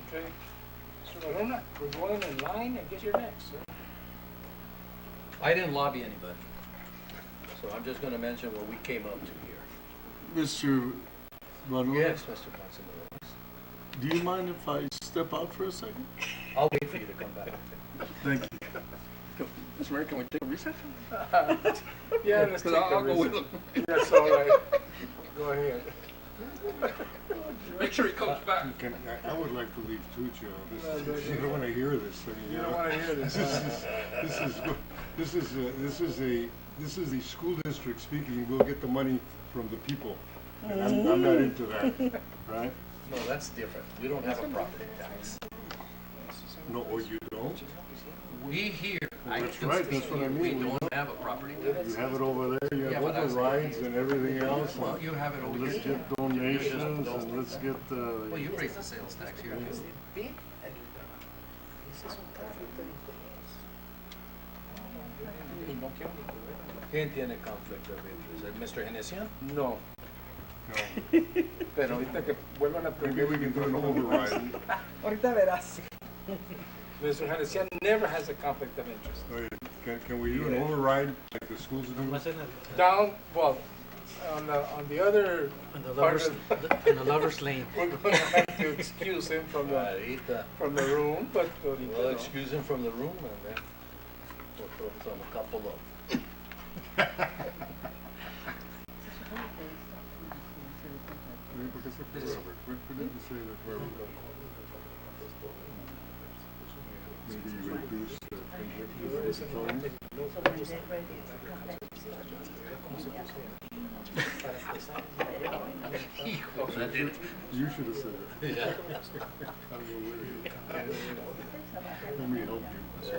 Okay. So Lorena, we're going in line. I guess you're next, sir. I didn't lobby anybody. So I'm just gonna mention what we came up to here. Mr. Manuel, Yes, Mr. Consuelo. do you mind if I step out for a second? I'll wait for you to come back. Thank you. Mr. Mayor, can we take a recess? Yeah, let's Because take I'll a go with recess. him. That's all right. Go ahead. Make sure he comes back. I would like to leave too, Joe. You don't wanna hear this thing, You don't want to hear this. This is the school district speaking, we'll get the money from the people. And I'm not into that, right? No, that's different. We don't have a property tax. No, or you don't? We here. That's right, that's what I mean. We don't have a property tax. You have it over there, you Yeah, have but that's- overrides and everything else. Well, you have it over Let's here. get donations and let's get, Well, you raise the sales tax here. ¿Quién tiene conflicto de interest? ¿Mr. Genesian? No. Pero ahorita que vuelvan a maybe aprender. we can do an override. Ahorita verás. Mr. Hennessy never has a conflict of interest. Can we do an override like the schools do? Down, well, on the other On the part lovers, of, in the lovers lane. we're gonna have to excuse him from the room, but ahorita Well, no. excuse him from the room and then we'll throw some, a couple of. Maybe you reduce the You should have said it. Yeah. Let me help you.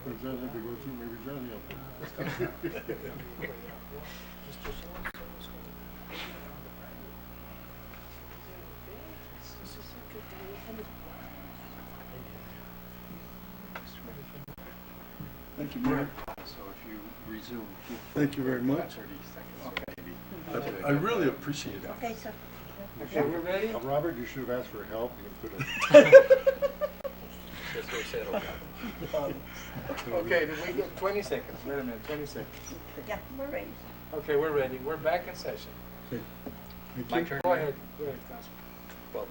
If John had to go through, maybe John helped him. Thank you, Mayor. So if you resume. Thank you very much. 30 seconds, maybe. I really appreciate it. Okay, so, Okay, we're ready? Robert, you should have asked for help. You can put That's what I said, okay. Okay, did we get 20 seconds? Wait a minute, 20 seconds. yeah, we're ready. Okay, we're ready. We're back in session. Thank My you. turn. Go ahead, Councilman. Well,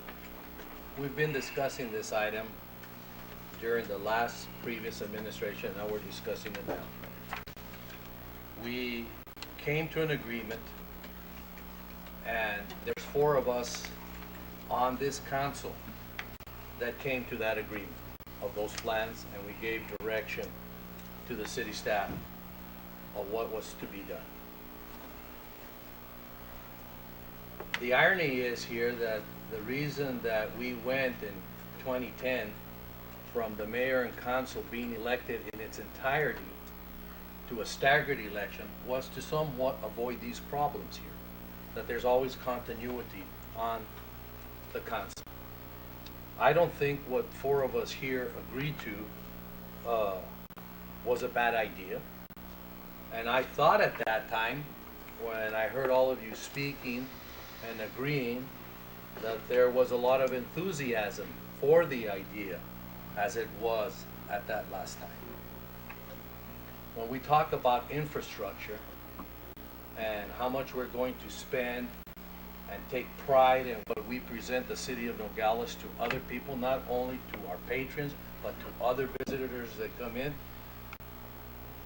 we've been discussing this item during the last previous administration, now we're discussing it now. We came to an agreement, and there's 4 of us on this council that came to that agreement of those plans, and we gave direction to the city staff of what was to be done. The irony is here that the reason that we went in 2010 from the mayor and council being elected in its entirety to a staggered election was to somewhat avoid these problems here, that there's always continuity on the council. I don't think what 4 of us here agreed to was a bad idea. And I thought at that time, when I heard all of you speaking and agreeing, that there was a lot of enthusiasm for the idea as it was at that last time. When we talk about infrastructure and how much we're going to spend and take pride in what we present the city of Nogales to other people, not only to our patrons, but to other visitors that come in,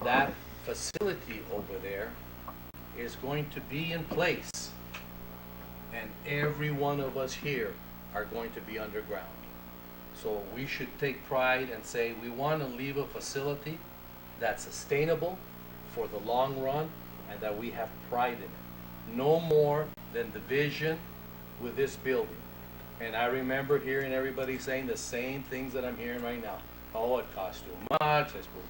that facility over there is going to be in place, and every one of us here are going to be underground. So we should take pride and say we want to leave a facility that's sustainable for the long run and that we have pride in it. No more than the vision with this building. And I remember hearing everybody saying the same things that I'm hearing right now. Oh, it costs too much, let's go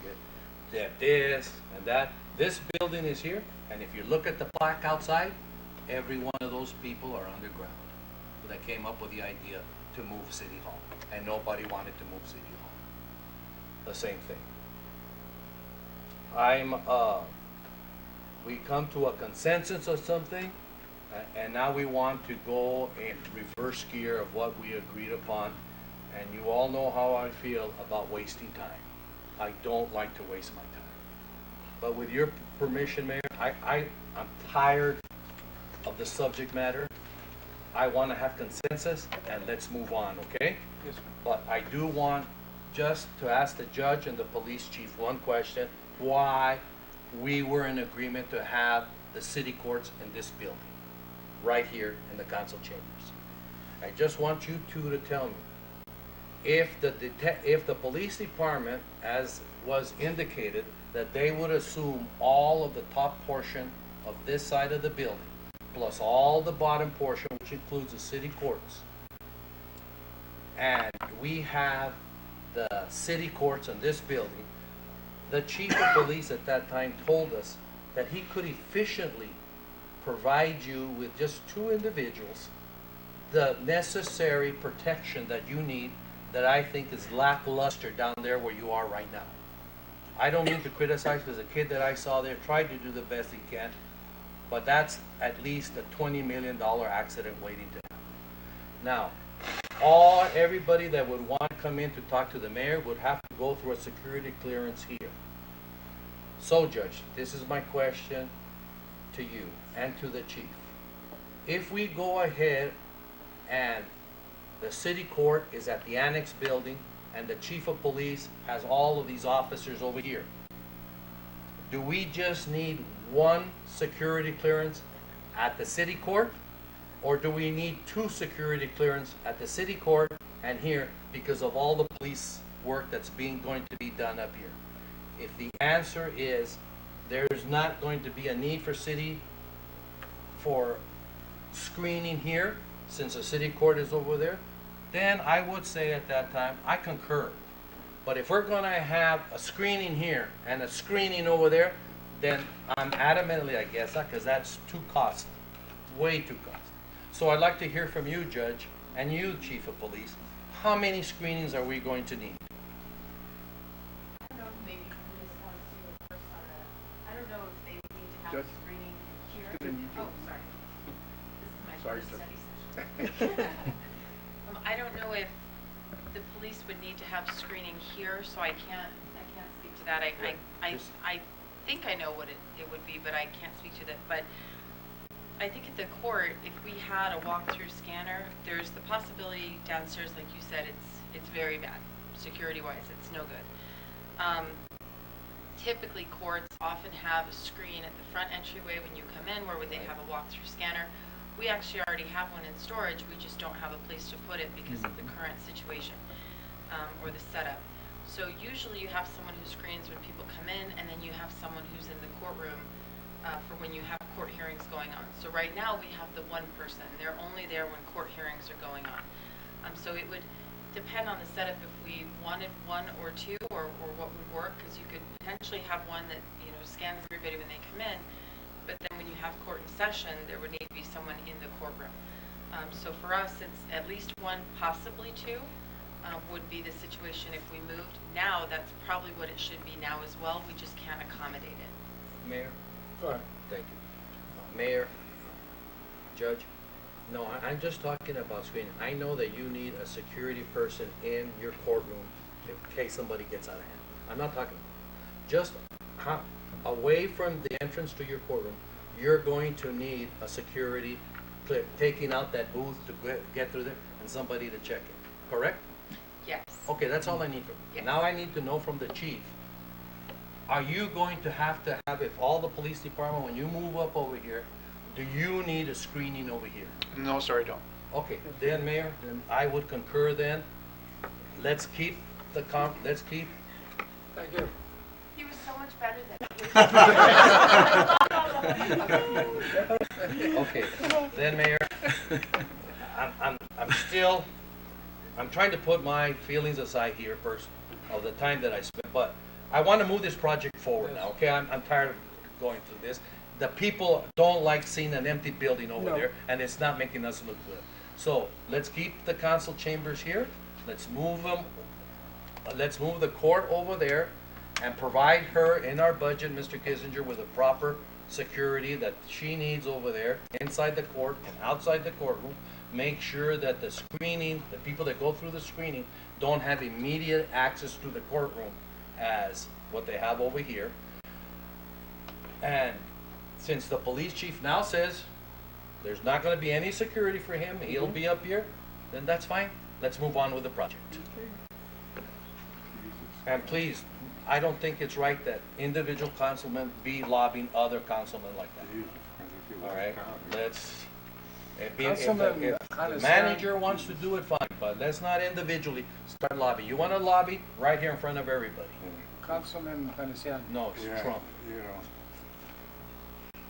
get this and that. This building is here, and if you look at the plaque outside, every one of those people are underground that came up with the idea to move City Hall, and nobody wanted to move City Hall. The same thing. We come to a consensus of something, and now we want to go in reverse gear of what we agreed upon, and you all know how I feel about wasting time. I don't like to waste my time. But with your permission, Mayor, I'm tired of the subject matter. I want to have consensus, and let's move on, okay? Yes, sir. But I do want just to ask the judge and the police chief one question: why we were in agreement to have the city courts in this building, right here in the council chambers. I just want you two to tell me if the police department, as was indicated, that they would assume all of the top portion of this side of the building, plus all the bottom portion, which includes the city courts, and we have the city courts in this building. The chief of police at that time told us that he could efficiently provide you with just 2 individuals the necessary protection that you need, that I think is lackluster down there where you are right now. I don't mean to criticize, because the kid that I saw there tried to do the best he can, but that's at least a $20 million accident waiting to happen. Now, everybody that would want to come in to talk to the mayor would have to go through a security clearance here. So, Judge, this is my question to you and to the chief. If we go ahead and the city court is at the annex building and the chief of police has all of these officers over here, do we just need 1 security clearance at the city court? Or do we need 2 security clearance at the city court and here because of all the police work that's going to be done up here? If the answer is there's not going to be a need for screening here, since the city court is over there, then I would say at that time, I concur. But if we're gonna have a screening here and a screening over there, then I'm adamantly against that, because that's too costly, way too costly. So I'd like to hear from you, Judge, and you, Chief of Police, how many screenings are we going to need? I don't know if the police would need to have screening here, so I can't speak to that. I think I know what it would be, but I can't speak to that. But I think at the court, if we had a walk-through scanner, there's the possibility downstairs, like you said, it's very bad, security-wise, it's no good. Typically, courts often have a screen at the front entryway when you come in, where would they have a walk-through scanner. We actually already have one in storage, we just don't have a place to put it because of the current situation, or the setup. So usually you have someone who screens when people come in, and then you have someone who's in the courtroom for when you have court hearings going on. So right now we have the one person. They're only there when court hearings are going on. So it would depend on the setup if we wanted one or two, or what would work, because you could potentially have one that, you know, scans everybody when they come in, but then when you have court in session, there would need to be someone in the courtroom. So for us, it's at least one, possibly two, would be the situation if we moved. Now, that's probably what it should be now as well. We just can't accommodate it. Mayor? Go ahead. Thank you. Mayor, Judge, no, I'm just talking about screening. I know that you need a security person in your courtroom in case somebody gets out of hand. I'm not talking, just away from the entrance to your courtroom, you're going to need a security taking out that booth to get through there, and somebody to check it, correct? Yes. Okay, that's all I need from you. Yes. Now I need to know from the chief, are you going to have, if all the police department, when you move up over here, do you need a screening over here? No, sir, I don't. Okay, then Mayor, then I would concur then. Let's keep let's keep. Thank you. He was so much better than Okay, then Mayor, I'm trying to put my feelings aside here first of the time that I spent, but I want to move this project forward now, okay? I'm tired of going through this. The people don't like seeing an empty building over there, and it's not making us look good. So let's keep the council chambers here. Let's move them. Let's move the court over there and provide her in our budget, Mr. Kissinger, with the proper security that she needs over there, inside the court and outside the courtroom. Make sure that the screening, the people that go through the screening, don't have immediate access to the courtroom as what they have over here. And since the police chief now says there's not going to be any security for him, he'll be up here, then that's fine. Let's move on with the project. And please, I don't think it's right that individual councilmen be lobbying other councilmen like that. All right, let's. If the manager wants to do it, fine, but let's not individually start lobbying. You want to lobby right here in front of everybody. Councilman Panasian. No, it's Yeah, Trump.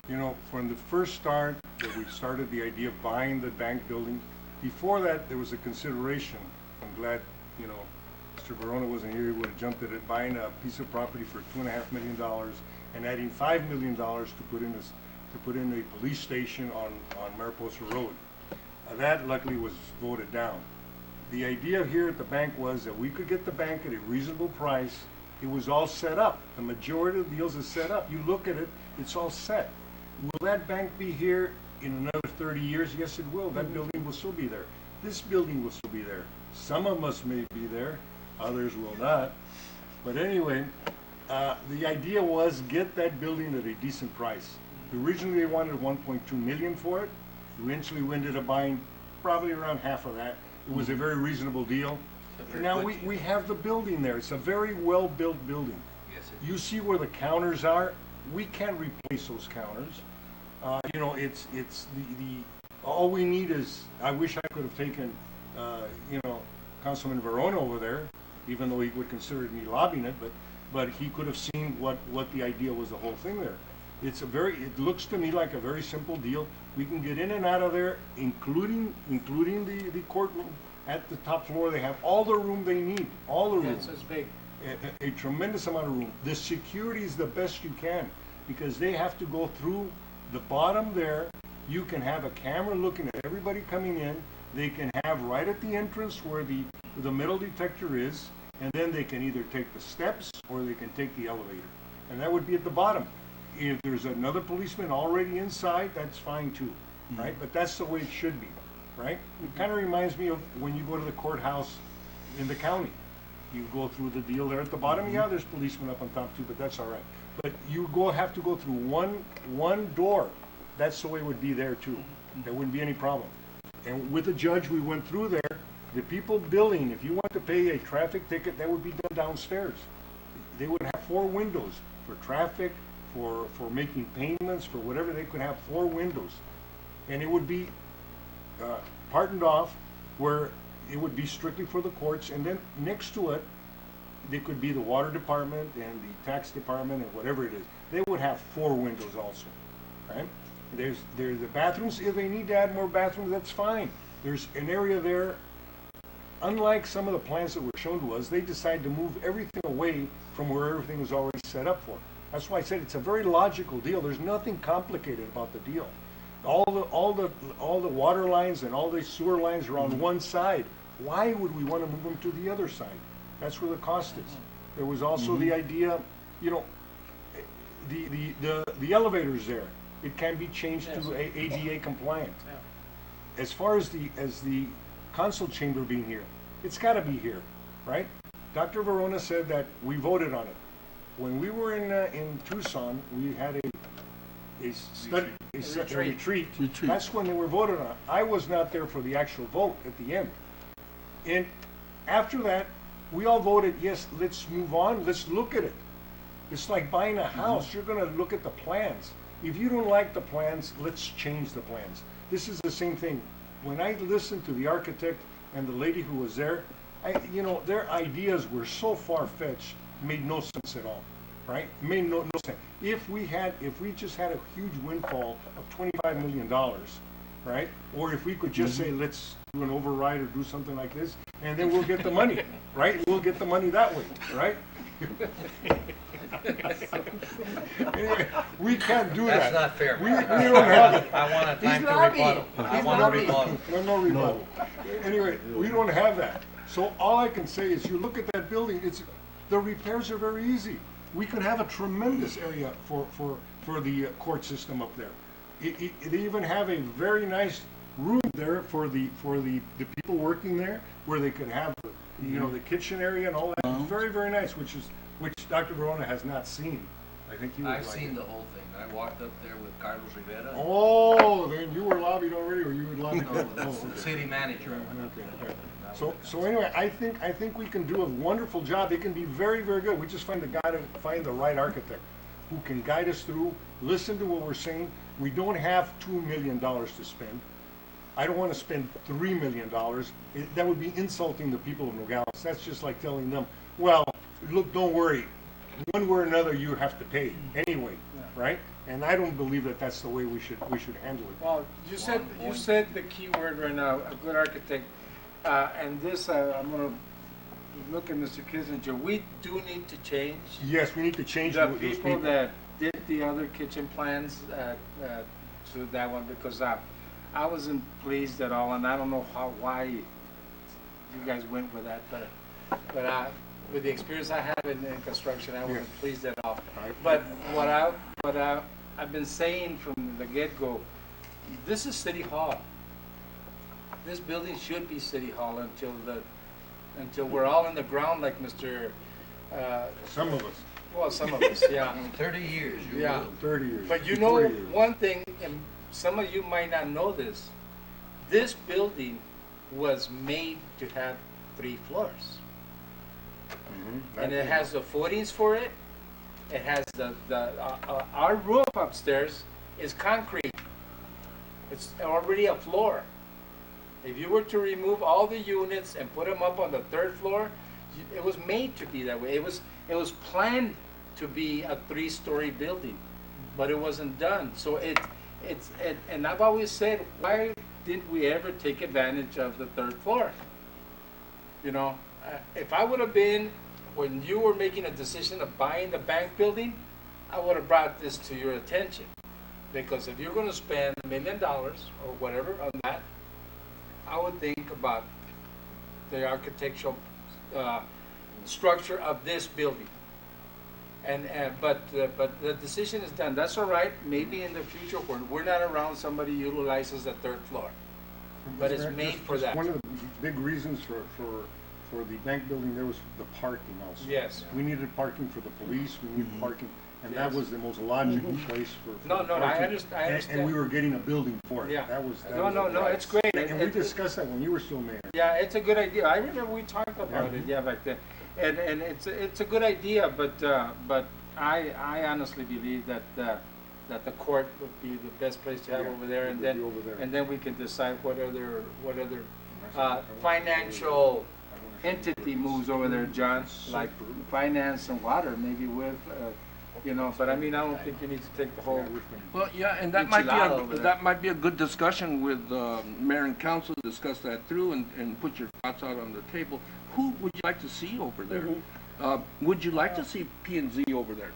You know, from the first start that we started the idea of buying the bank building, before that, there was a consideration. I'm glad, you know, Mr. Verona wasn't here, he would have jumped at it, buying a piece of property for $2.5 million and adding $5 million to put in a police station on Mariposa Road. That luckily was voted down. The idea here at the bank was that we could get the bank at a reasonable price. It was all set up. The majority of the deals is set up. You look at it, it's all set. Will that bank be here in another 30 years? Yes, it will. That building will still be there. This building will still be there. Some of us may be there, others will not. But anyway, the idea was get that building at a decent price. Originally, they wanted 1.2 million for it. Eventually, we ended up buying probably around half of that. It was a very reasonable deal. Now we have the building there. It's a very well-built building. Yes, You see where the counters are. We can't replace those counters. You know, it's all we need is. I wish I could have taken, you know, Councilman Verona over there, even though he would consider me lobbying it, but he could have seen what the idea was, the whole thing there. It looks to me like a very simple deal. We can get in and out of there, including the courtroom. At the top floor, they have all the room they need, all the room. Yes, it's big. A tremendous amount of room. The security is the best you can, because they have to go through the bottom there. You can have a camera looking at everybody coming in. They can have right at the entrance where the metal detector is, and then they can either take the steps or they can take the elevator. And that would be at the bottom. If there's another policeman already inside, that's fine too, right? But that's the way it should be. right? It kind of reminds me of when you go to the courthouse in the county. You go through the deal there at the bottom, yeah, there's policemen up on top too, but that's all right. But you have to go through one door. That's the way it would be there too. There wouldn't be any problem. And with the judge, we went through there. The people billing, if you want to pay a traffic ticket, that would be done downstairs. They would have 4 windows for traffic, for making payments, for whatever. They could have 4 windows. And it would be partoned off where it would be strictly for the courts. And then next to it, they could be the water department and the tax department and whatever it is. They would have 4 windows also, right? There's the bathrooms. If they need to add more bathrooms, that's fine. There's an area there. Unlike some of the plans that were shown to us, they decided to move everything away from where everything was already set up for. That's why I said it's a very logical deal. There's nothing complicated about the deal. All the water lines and all the sewer lines are on one side. Why would we want to move them to the other side? That's where the cost is. There was also the idea, you know, the elevators there. It can be changed to ADA compliant. As far as the council chamber being here, it's got to be here, right? Dr. Verona said that we voted on it. When we were in Tucson, we had a retreat. That's when they were voted on. I was not there for the actual vote at the end. And after that, we all voted, yes, let's move on, let's look at it. It's like buying a house. You're going to look at the plans. If you don't like the plans, let's change the plans. This is the same thing. When I listened to the architect and the lady who was there, you know, their ideas were so far-fetched, made no sense at all, right? Made no sense. If we just had a huge windfall of $25 million, right? Or if we could just say, let's do an override or do something like this, and then we'll get the money, right? We'll get the money that way, right? Anyway, we can't do that. That's not fair. We don't have it. I want a time to rebuttal. I want a rebuttal. No rebuttal. Anyway, we don't have that. So all I can say is you look at that building, the repairs are very easy. We could have a tremendous area for the court system up there. They even have a very nice room there for the people working there, where they could have, you know, the kitchen area and all that. It's very, very nice, which Dr. Verona has not seen. I think you would like it. I've seen the whole thing. I walked up there with Carlos Rivera. Oh, then you were lobbied already, or you would lobby? No, that's the city manager. Okay. So anyway, I think we can do a wonderful job. It can be very, very good. We just find the right architect who can guide us through, listen to what we're saying. We don't have $2 million to spend. I don't want to spend $3 million. That would be insulting the people of Nogales. That's just like telling them, well, look, don't worry. One way or another, you have to pay anyway, right? And I don't believe that that's the way we should handle it. Well, you said the key word right now, a good architect. And this, I'm going to look at Mr. Kissinger. We do need to change. Yes, we need to change the those people that did the other kitchen plans to that one, because I wasn't pleased at all, and I don't know why you guys went with that, but with the experience I have in construction, I wasn't pleased at all. But what I've been saying from the get-go, this is City Hall. This building should be City Hall until we're all in the ground, like Mr. Some of us. Well, some of us, yeah. 30 years. Yeah. 30 years. But you know one thing, and some of you might not know this. This building was made to have 3 floors. And it has the footings for it. It has our roof upstairs is concrete. It's already a floor. If you were to remove all the units and put them up on the 3rd floor, it was made to be that way. It was planned to be a 3-story building, but it wasn't done. So and I've always said, why didn't we ever take advantage of the 3rd floor? You know, if I would have been, when you were making a decision of buying the bank building, I would have brought this to your attention. Because if you're going to spend $1 million or whatever on that, I would think about the architectural structure of this building. But the decision is done. That's all right. Maybe in the future, when we're not around, somebody utilizes the 3rd floor. but it's Just- made for just that. One of the big reasons for the bank building, there was the parking also. Yes. We needed parking for the police, we needed parking, and that Yes. was the most logical place for No, the no, I parking. understand. And we were getting a building for it. Yeah. That was. No, no, no, it's great. And we discussed that when you were still mayor. Yeah, it's a good idea. I remember we talked about it, yeah, back then. And it's a good idea, but I honestly believe that the court would be the best place to have Yeah, over there, it and would then, be over there. and then we can decide what other financial entity moves over there, John, like finance and water, maybe with, but I mean, I don't think you need to take the whole, Well, yeah, and that might be Enchilada over a, there. that might be a good discussion with, mayor and council, discuss that through and put your thoughts out on the table. Who would you like to see over there? Would you like to see P and Z over there?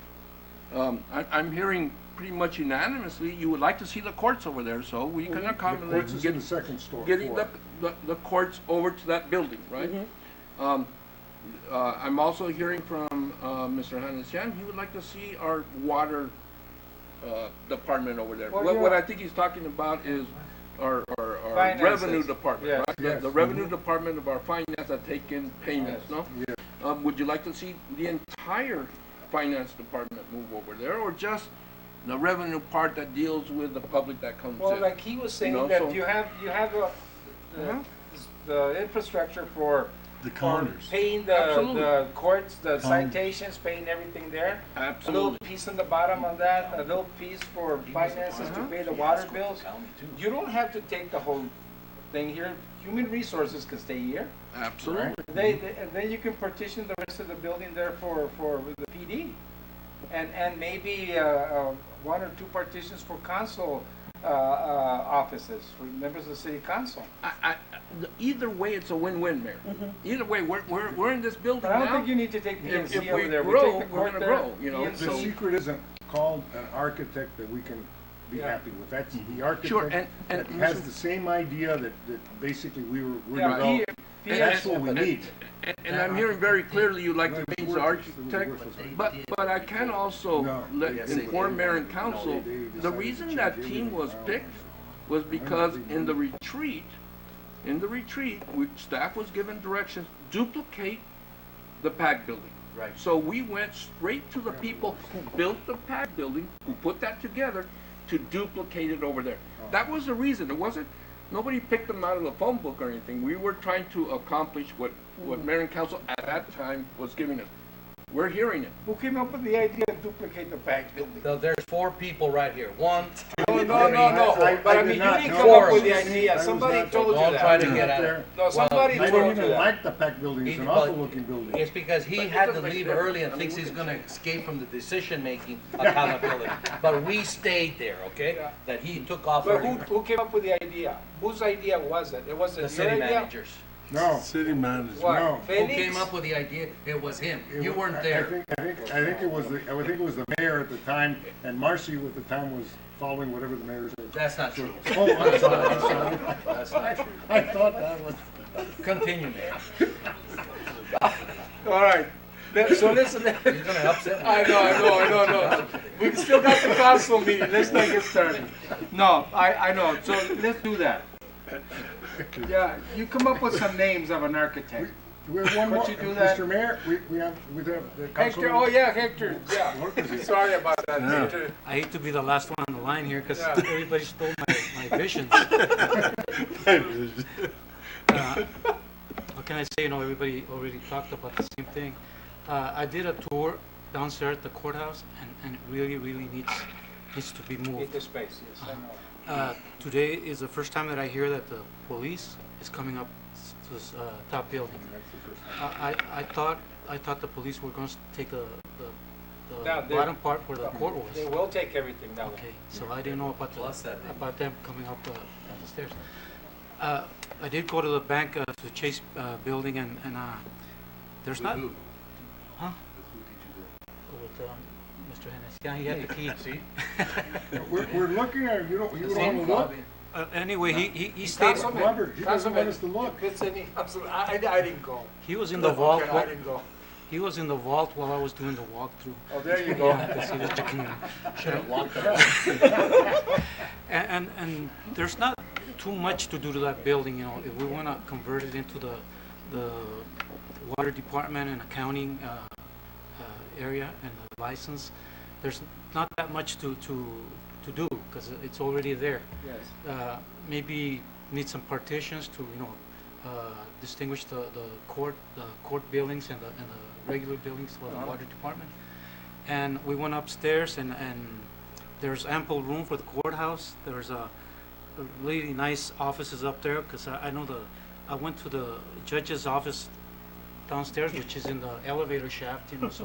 I'm hearing pretty much unanimously, you would like to see the courts over there, so we can The accommodate courts is in the get- second store. getting floor. the courts over to that building, right? I'm also hearing from, Mr. Hanesian, he would like to see our water, department over there. Well, What yeah. I think he's talking about is our Finances. revenue department, Yes. right? Yes. The revenue department of our finance that take in payments, no? Yes. Would you like to see the entire finance department move over there, or just the revenue part that deals with the public that comes well, in? like he was saying, No, that so- you have the infrastructure for The for counters. paying Absolutely. the courts, the Count. citations, paying everything there. A little Absolutely. piece on the bottom on that, a little piece for finances to pay the water bills. You don't have to take the whole thing here. Human resources can stay here. Absolutely. And then you can partition the rest of the building there for the PD. And maybe one or two partitions for council offices, for members of the city council. Either way, it's a win-win, Mayor. Either way, we're in this building But I don't now. think you need to take P and If Z we over there. grow, We take the we're court gonna there. grow, you know, P&Z. The secret isn't called an architect that we can be Yeah. happy with. That's the Sure, architect and that has Mr. the same idea that basically we're Yeah, developing. P- And that's what we need. And I'm hearing very clearly you'd like to Right, change it's the worthless. It was architect, worthless. but I can also No. inform mayor and council, They the decided reason to that change team everything was around. picked was because in the retreat, staff was given directions, duplicate the PAC building. Right. So we went straight to the people who built the PAC building, who put that together, to duplicate it over there. That was the reason. It wasn't, nobody picked them out of the phone book or anything. We were trying to accomplish what mayor and council at that time was giving us. We're hearing it. Who came up with the idea to duplicate the PAC building? So there's 4 people right here. 1, 2, No, 3. But I did mean, you not didn't know. come up with Four. the I idea. was Somebody not- told you Don't try to that. get at there. it. No, somebody I don't told you even that. like the PAC building. It's an But awful looking building. It's because he But it had to doesn't make leave difference. early and I mean, thinks we he's can gonna change. escape from the decision-making accountability. But we stayed there, okay? Yeah. That he took off But early. who came up with the idea? Whose idea was it? It was The your city idea? managers. No. City manager. What? No. Who Felix? came up with the idea? It was him. It You wa- weren't I there. think it was the mayor at the time, and Marcy at the time was following whatever the mayor said. That's not true. Oh, I'm sorry, I'm sorry. That's not true. I thought that was. Continue, Mayor. All right. So listen. He's gonna upset me. I know. We still got the council meeting. Let's not get started. No, I know. So let's do that. Yeah, you come up with some names of an architect. We have one more, Could you do that? Mr. Mayor, we have the council. Hector, oh yeah, Hector, yeah. Sorry about that, Hector. I hate to be the last one on the line here because Yeah. everybody stole my visions. What can I say? You know, everybody already talked about the same thing. I did a tour downstairs at the courthouse, and it really needs to be Need moved. the space, yes, I know. Today is the first time that I hear that the police is coming up to this top building. I thought the police were going to take the Now, they- bottom part where the court was. They will take everything down. Okay, so I didn't know about Plus that thing. about them coming up the stairs. I did go to the bank to Chase building, and there's not. Huh? With Mr. Hennes. Yeah, he had the key. See? We're looking at it, you don't want to look. Anyway, he stayed. Councilman, Robert, he doesn't want Councilman, us to look. if it's any, I didn't go. He was in the vault. Okay, I didn't go. He was in the vault while I was doing the walkthrough. Oh, there you go. Yeah, because he was checking. Should have locked it up. And there's not too much to do to that building, you know. If we want to convert it into the water department and accounting area and the license, there's not that much to do because it's already there. Yes. Maybe need some partitions to, you know, distinguish the court buildings and the regular buildings for the water department. And we went upstairs and there's ample room for the courthouse. There's a really nice offices up there because I know I went to the judge's office downstairs, which is in the elevator shaft, you know, so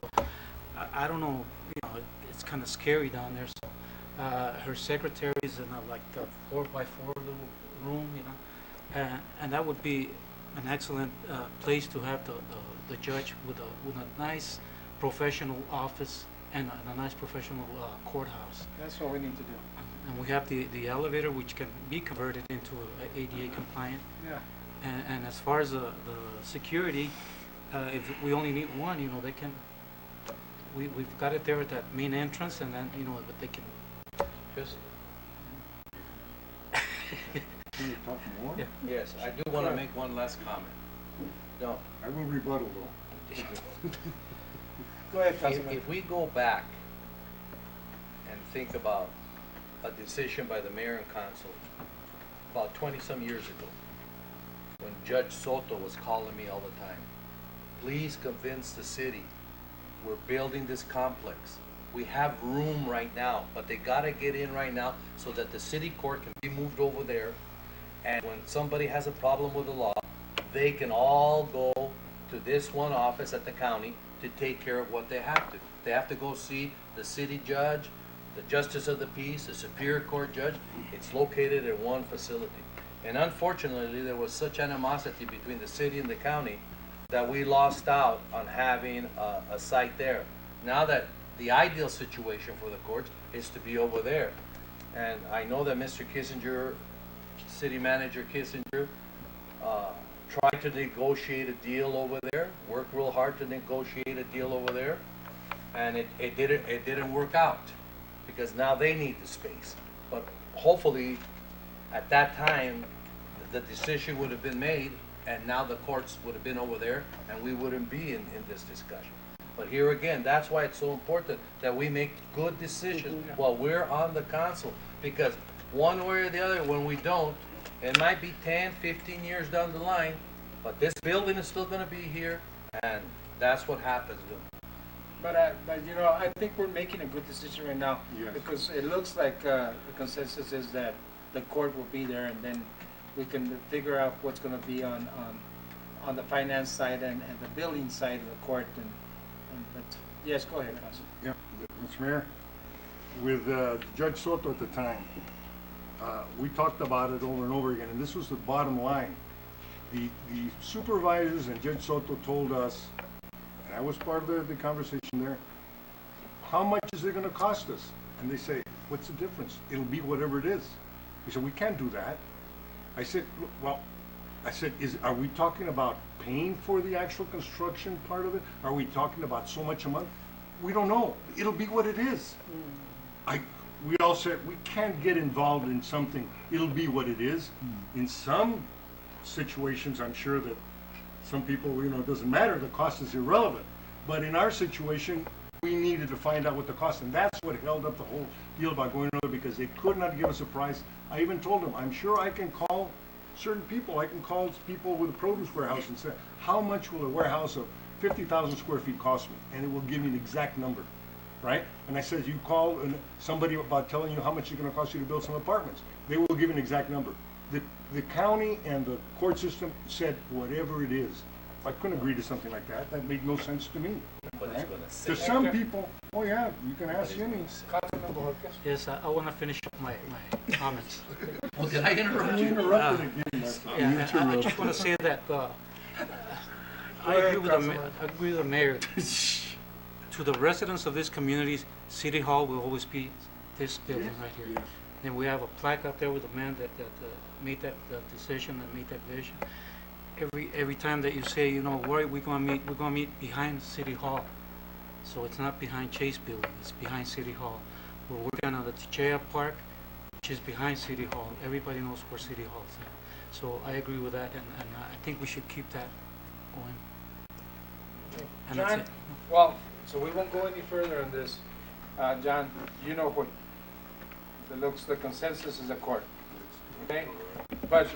I don't know, you know, it's kind of scary down there. So her secretary is in like a 4x4 little room, you know, and that would be an excellent place to have the judge with a nice professional office and a nice professional courthouse. That's what we need to do. And we have the elevator, which can be converted into a ADA compliant. Yeah. And as far as the security, if we only need one, you know, they can. We've got it there at that main entrance, and then, you know, but they can just. Can you talk more? Yeah. Yes, I do want to make one last comment. No, I will rebuttal though. Go ahead, Councilman. if we go back and think about a decision by the mayor and council about 20-some years ago, when Judge Soto was calling me all the time, please convince the city, we're building this complex. We have room right now, but they gotta get in right now so that the city court can be moved over there. And when somebody has a problem with the law, they can all go to this one office at the county to take care of what they have to. They have to go see the city judge, the justice of the peace, the superior court judge. It's located in one facility. And unfortunately, there was such animosity between the city and the county that we lost out on having a site there. Now that the ideal situation for the courts is to be over there. And I know that Mr. Kissinger, City Manager Kissinger, tried to negotiate a deal over there, worked real hard to negotiate a deal over there, and it didn't work out because now they need the space. But hopefully, at that time, the decision would have been made, and now the courts would have been over there, and we wouldn't be in this discussion. But here again, that's why it's so important that we make good decisions while we're on the council, because one way or the other, when we don't, it might be 10, 15 years down the line, but this building is still gonna be here, and that's what happens. But you know, I think we're making a good decision right now. Yes. Because it looks like the consensus is that the court will be there, and then we can figure out what's gonna be on the finance side and the building side of the court. But yes, go ahead, Council. Yeah, Mr. Mayor, with Judge Soto at the time, we talked about it over and over again, and this was the bottom line. The supervisors and Judge Soto told us, and I was part of the conversation there, how much is it gonna cost us? And they say, what's the difference? It'll be whatever it is. We said, we can't do that. I said, well, are we talking about paying for the actual construction part of it? Are we talking about so much a month? We don't know. It'll be what it is. We all said, we can't get involved in something. It'll be what it is. In some situations, I'm sure that some people, you know, it doesn't matter, the cost is irrelevant. But in our situation, we needed to find out what the cost, and that's what held up the whole deal about going over, because they could not give us a price. I even told them, I'm sure I can call certain people. I can call people with a produce warehouse and say, how much will a warehouse of 50,000 square feet cost me? And it will give me an exact number, right? And I said, you call somebody about telling you how much it's going to cost you to build some apartments. They will give an exact number. The county and the court system said whatever it is. I couldn't agree to something like that. That made no sense to me. But it's Right? gonna say. To some people, oh yeah, you can ask Jimmy. Councilman Bohorquez. Yes, I want to finish up my comments. Well, did I interrupt You you? interrupted again. Yeah, I just want to say that I agree with the mayor. To the residents of this community, City Hall will always be this building right here. And we have a plaque out there with the man that made that decision and made that vision. Every time that you say, you know, where are we going to meet? We're going to meet behind City Hall. So it's not behind Chase Building, it's behind City Hall. We're working on the Techea Park. which is behind City Hall. Everybody knows where City Hall is. So I agree with that, and I think we should keep that going. And that's John, it. well, so we won't go any further on this. John, you know what, the consensus is a court, okay? But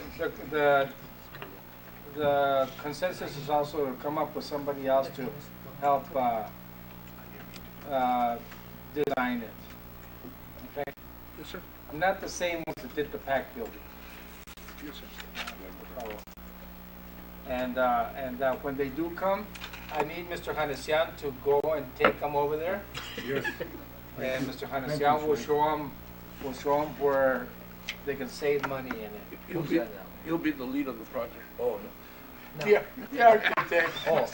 the consensus is also to come up with somebody else to help, design it, okay? Yes, sir. Not the same ones that did the PAC building. Yes, sir. And when they do come, I need Mr. Hanesian to go and take them over there. Yes. And Mr. Hanesian will show them where they can save money in it. He'll be the lead of the project. Oh, Yeah, the architect. Oh,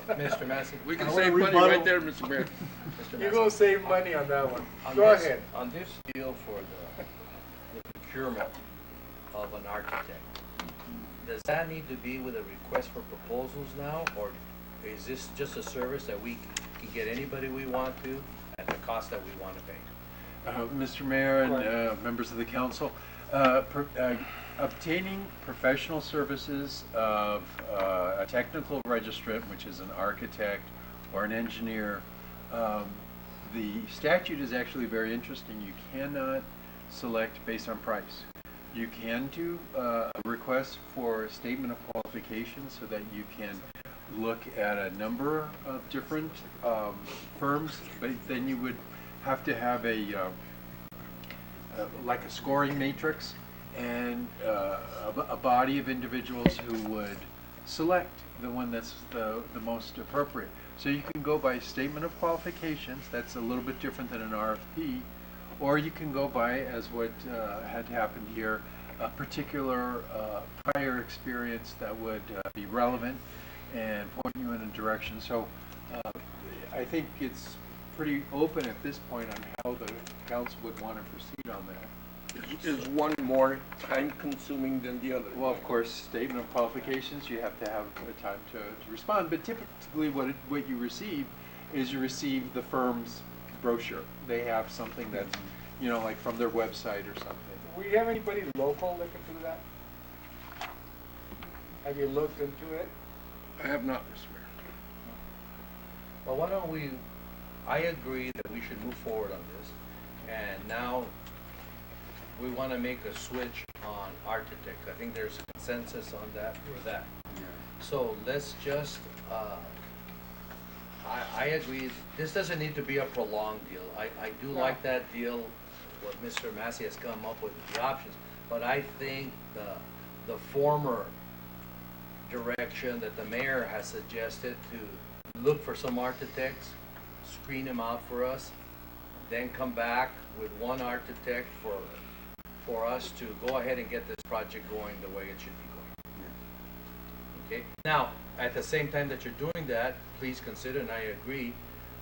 Mr. Massey. We can I wanna save money rebuttal. right there, Mr. Mayor. Mr. You're Massey. gonna save money on that one. On Go this- ahead. On this deal for the procurement of an architect, does that need to be with a request for proposals now, or is this just a service that we can get anybody we want to at the cost that we want to pay? Mr. Mayor and members of the council, obtaining professional services of a technical registrant, which is an architect or an engineer, the statute is actually very interesting. You cannot select based on price. You can do a request for a statement of qualifications so that you can look at a number of different firms, but then you would have to have like a scoring matrix and a body of individuals who would select the one that's the most appropriate. So you can go by statement of qualifications, that's a little bit different than an RFP, or you can go by, as what had happened here, a particular prior experience that would be relevant and point you in a direction. So I think it's pretty open at this point on how the council would want to proceed on that. Is one more time consuming than the other? Well, of course, statement of qualifications, you have to have a time to respond, but typically what you receive is you receive the firm's brochure. They have something that's, you know, like from their website or something. Do we have anybody local that can do that? Have you looked into it? I have not, Mr. Mayor. Well, why don't we, I agree that we should move forward on this, and now we want to make a switch on architects. I think there's a consensus on that for that. So let's just, I agree, this doesn't need to be a prolonged deal. I do like that deal, what Mr. Massey has come up with, the options, but I think the former direction that the mayor has suggested to look for some architects, screen them out for us, then come back with one architect for us to go ahead and get this project going the way it should be going. Okay. Now, at the same time that you're doing that, please consider, and I agree,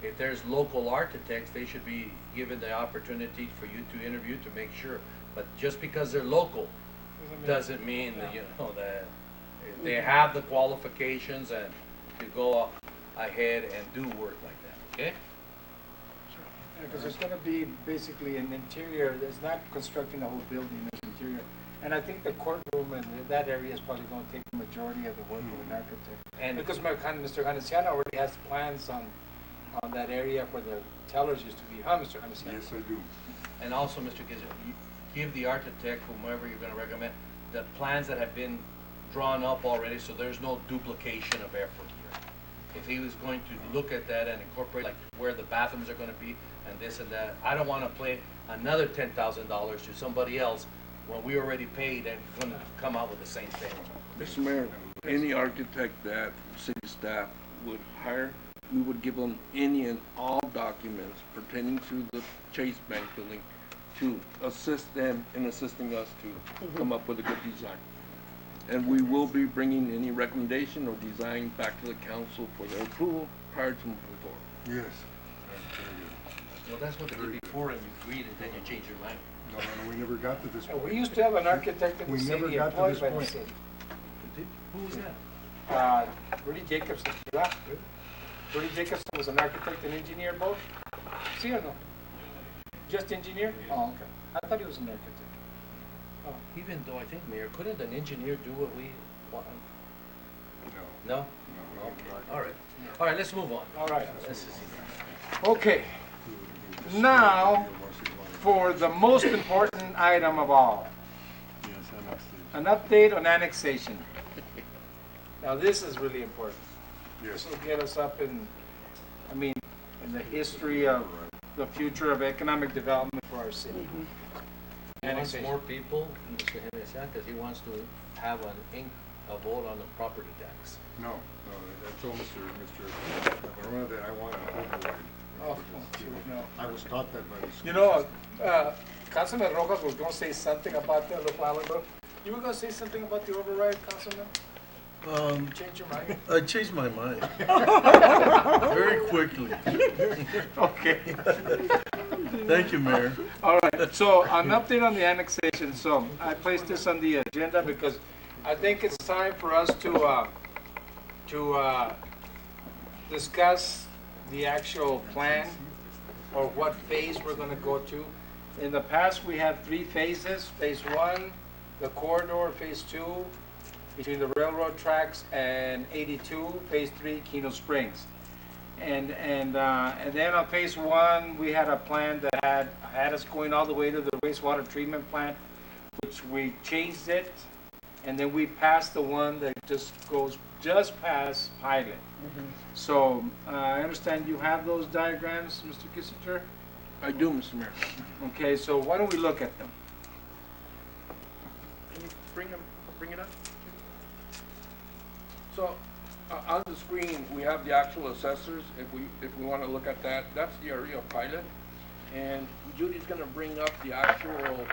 if there's local architects, they should be given the opportunity for you to interview to make sure. But just because they're local doesn't mean that, you know, that they have the qualifications and to go ahead and do work like that. Okay. Because it's gonna be basically an interior, it's not constructing the whole building, it's interior. And I think the courtroom and that area is probably gonna take the majority of the work of an architect. And Because Mr. Hanesian already has plans on that area where the tellers used to be, huh, Mr. Hanesian? Yes, I do. And also, Mr. Gizer, you give the architect, whomever you're gonna recommend, the plans that have been drawn up already, so there's no duplication of effort here. If he was going to look at that and incorporate like where the bathrooms are gonna be and this and that, I don't wanna pay another $10,000 to somebody else when we already paid and gonna come out with the same thing. Mr. Mayor, any architect that city staff would hire, we would give them any and all documents pertaining to the Chase Bank building to assist them in assisting us to come up with a good design. And we will be bringing any recommendation or design back to the council for their approval prior to moving forward. Yes. Well, that's what they did before and you agreed and then you changed your mind. No, we never got to this point. We used to have an architect in the We never city, got to employed this by the point. city. Who was that? Rudy Jacobson, yeah. Rudy Jacobson was an architect and engineer both? See or no? Just engineer? Oh, okay. I thought he was an architect. Even though I think, Mayor, couldn't an engineer do what we want? No. No? No, Okay, all right. All right, let's move on. All right. Let's just see. Okay, now for the most important item of all, Yes, annexation. an update on annexation. Now, this is really important. This Yes. will get us up in the history of the future of economic development for our city. He wants Annexation. more people, Mr. Jimenez, because he wants to have a vote on the property tax. No, I told Mr. Navarro that I want an override. Oh, no. I was taught that by the school. You know, Councilman Rojas was gonna say something about that a little while ago. You were gonna say something about the override, Councilman? Change your mind? I changed my mind. Very quickly. Okay. Thank you, Mayor. All right, so an update on the annexation. So I placed this on the agenda because I think it's time for us to discuss the actual plan or what phase we're gonna go to. In the past, we had 3 phases. Phase 1, the corridor. Phase 2, between the railroad tracks and 82. Phase 3, Keno Springs. And then on phase 1, we had a plan that had us going all the way to the wastewater treatment plant, which we changed it, and then we passed the one that just goes just past Pilot. So I understand you have those diagrams, Mr. Kissinger? I do, Mr. Mayor. Okay, so why don't we look at them? Can you bring it up? So, on the screen, we have the actual assessors, if we want to look at that. That's the area of Pilot. And Judy's going to bring up the actual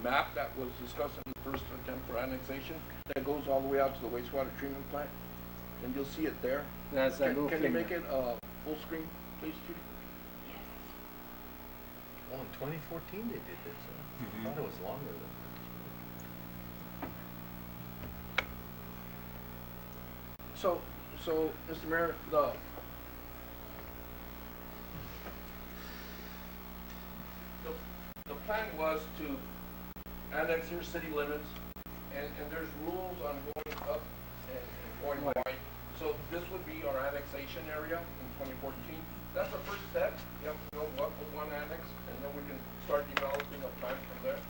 map that was discussed in the first attempt for annexation that goes all the way out to the wastewater treatment plant. And you'll see it there. That's that little Can you finger. make it full screen, please, Judy? Oh, in 2014 they did this. I thought it was longer than So, Mr. Mayor, the plan was to annex your city limits, and there's rules on going up and going wide. So this would be our annexation area in 2014. That's the first step. You have to know what we want to annex, and then we can start developing a plan from there.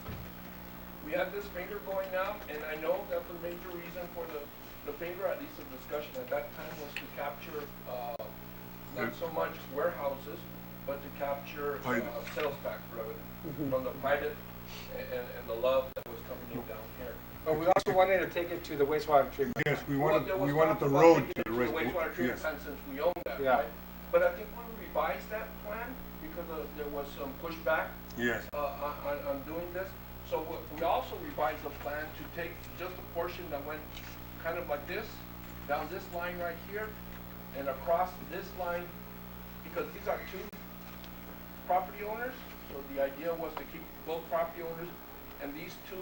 We had this finger going now, and I know that the major reason for the finger, at least the discussion at that time, was to capture not so much warehouses, but to capture sales tax revenue from the Pilot and the love that was coming in down here. But we also wanted to take it to the wastewater treatment. Yes, we Well, wanted, there was we wanted talk the about road taking to it the rest. wastewater treatment Yes. plant since we own that, Yeah. right? But I think we revised that plan because there was some pushback Yes. on doing this. So we also revised the plan to take just a portion that went kind of like this, down this line right here, and across this line, because these are 2 property owners. So the idea was to keep both property owners, and these 2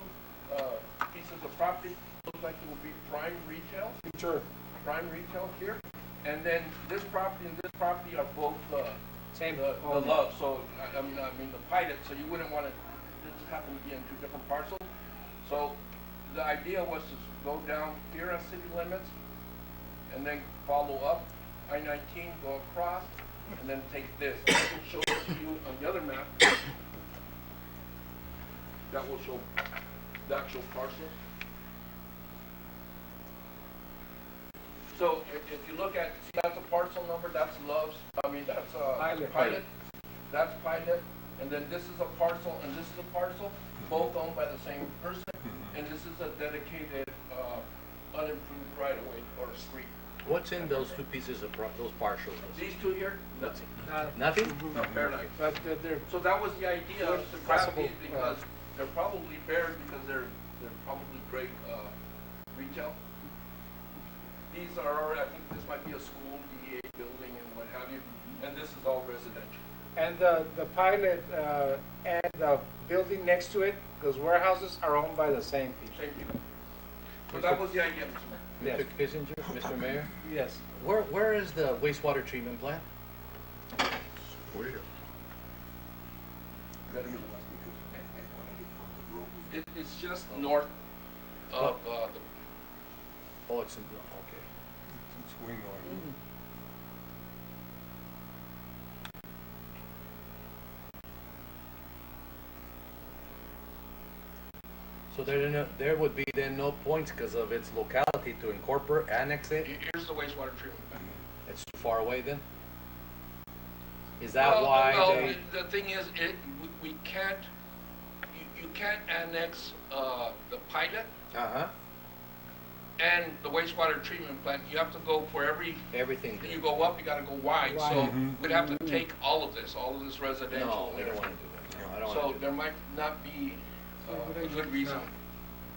pieces of property look like it will be prime retail. Sure. Prime retail here, and then this property and this property are both Same. the love. So I mean the Pilot. So you wouldn't want to just happen to be in 2 different parcels. So the idea was to go down here at city limits, and then follow up I-19, go across, and then take this. I can show it to you on the other map. That will show the actual parcels. So if you look at, see, that's a parcel number, that's Love's, that's Pilot. That's Pilot, and then this is a parcel, and this is a parcel, both owned by the same person, and this is a dedicated, unimproved right-of-way or a street. What's in those 2 pieces of those partials? These 2 here, nothing. Nothing? No, bare life. But they're So that was the idea, Good to grab possible, these because they're probably bare because they're probably great, retail. These are, I think this might be a school, DEA building and what have you, and this is all residential. And the Pilot and the building next to it, those warehouses are owned by the same people. Same people. So that was the idea, Mr. Mayor. Yes. Mr. Kissinger, Mr. Mayor, Yes. where is the wastewater treatment plant? Way up. It's just north of, Oh, it's, okay. It's way north. So there would be then no points because of its locality to incorporate, annex it? here's the wastewater treatment plant. It's too far away then? Is that Well, why well, they? the thing is, we can't, you can't annex, the pilot Uh-huh, and the wastewater treatment plant. You have to go for everything you then. go up, you gotta go wide, so Mhm. we'd have to take all of this residential. No, we don't wanna do that. No, I don't So wanna do there might not be, a good reason,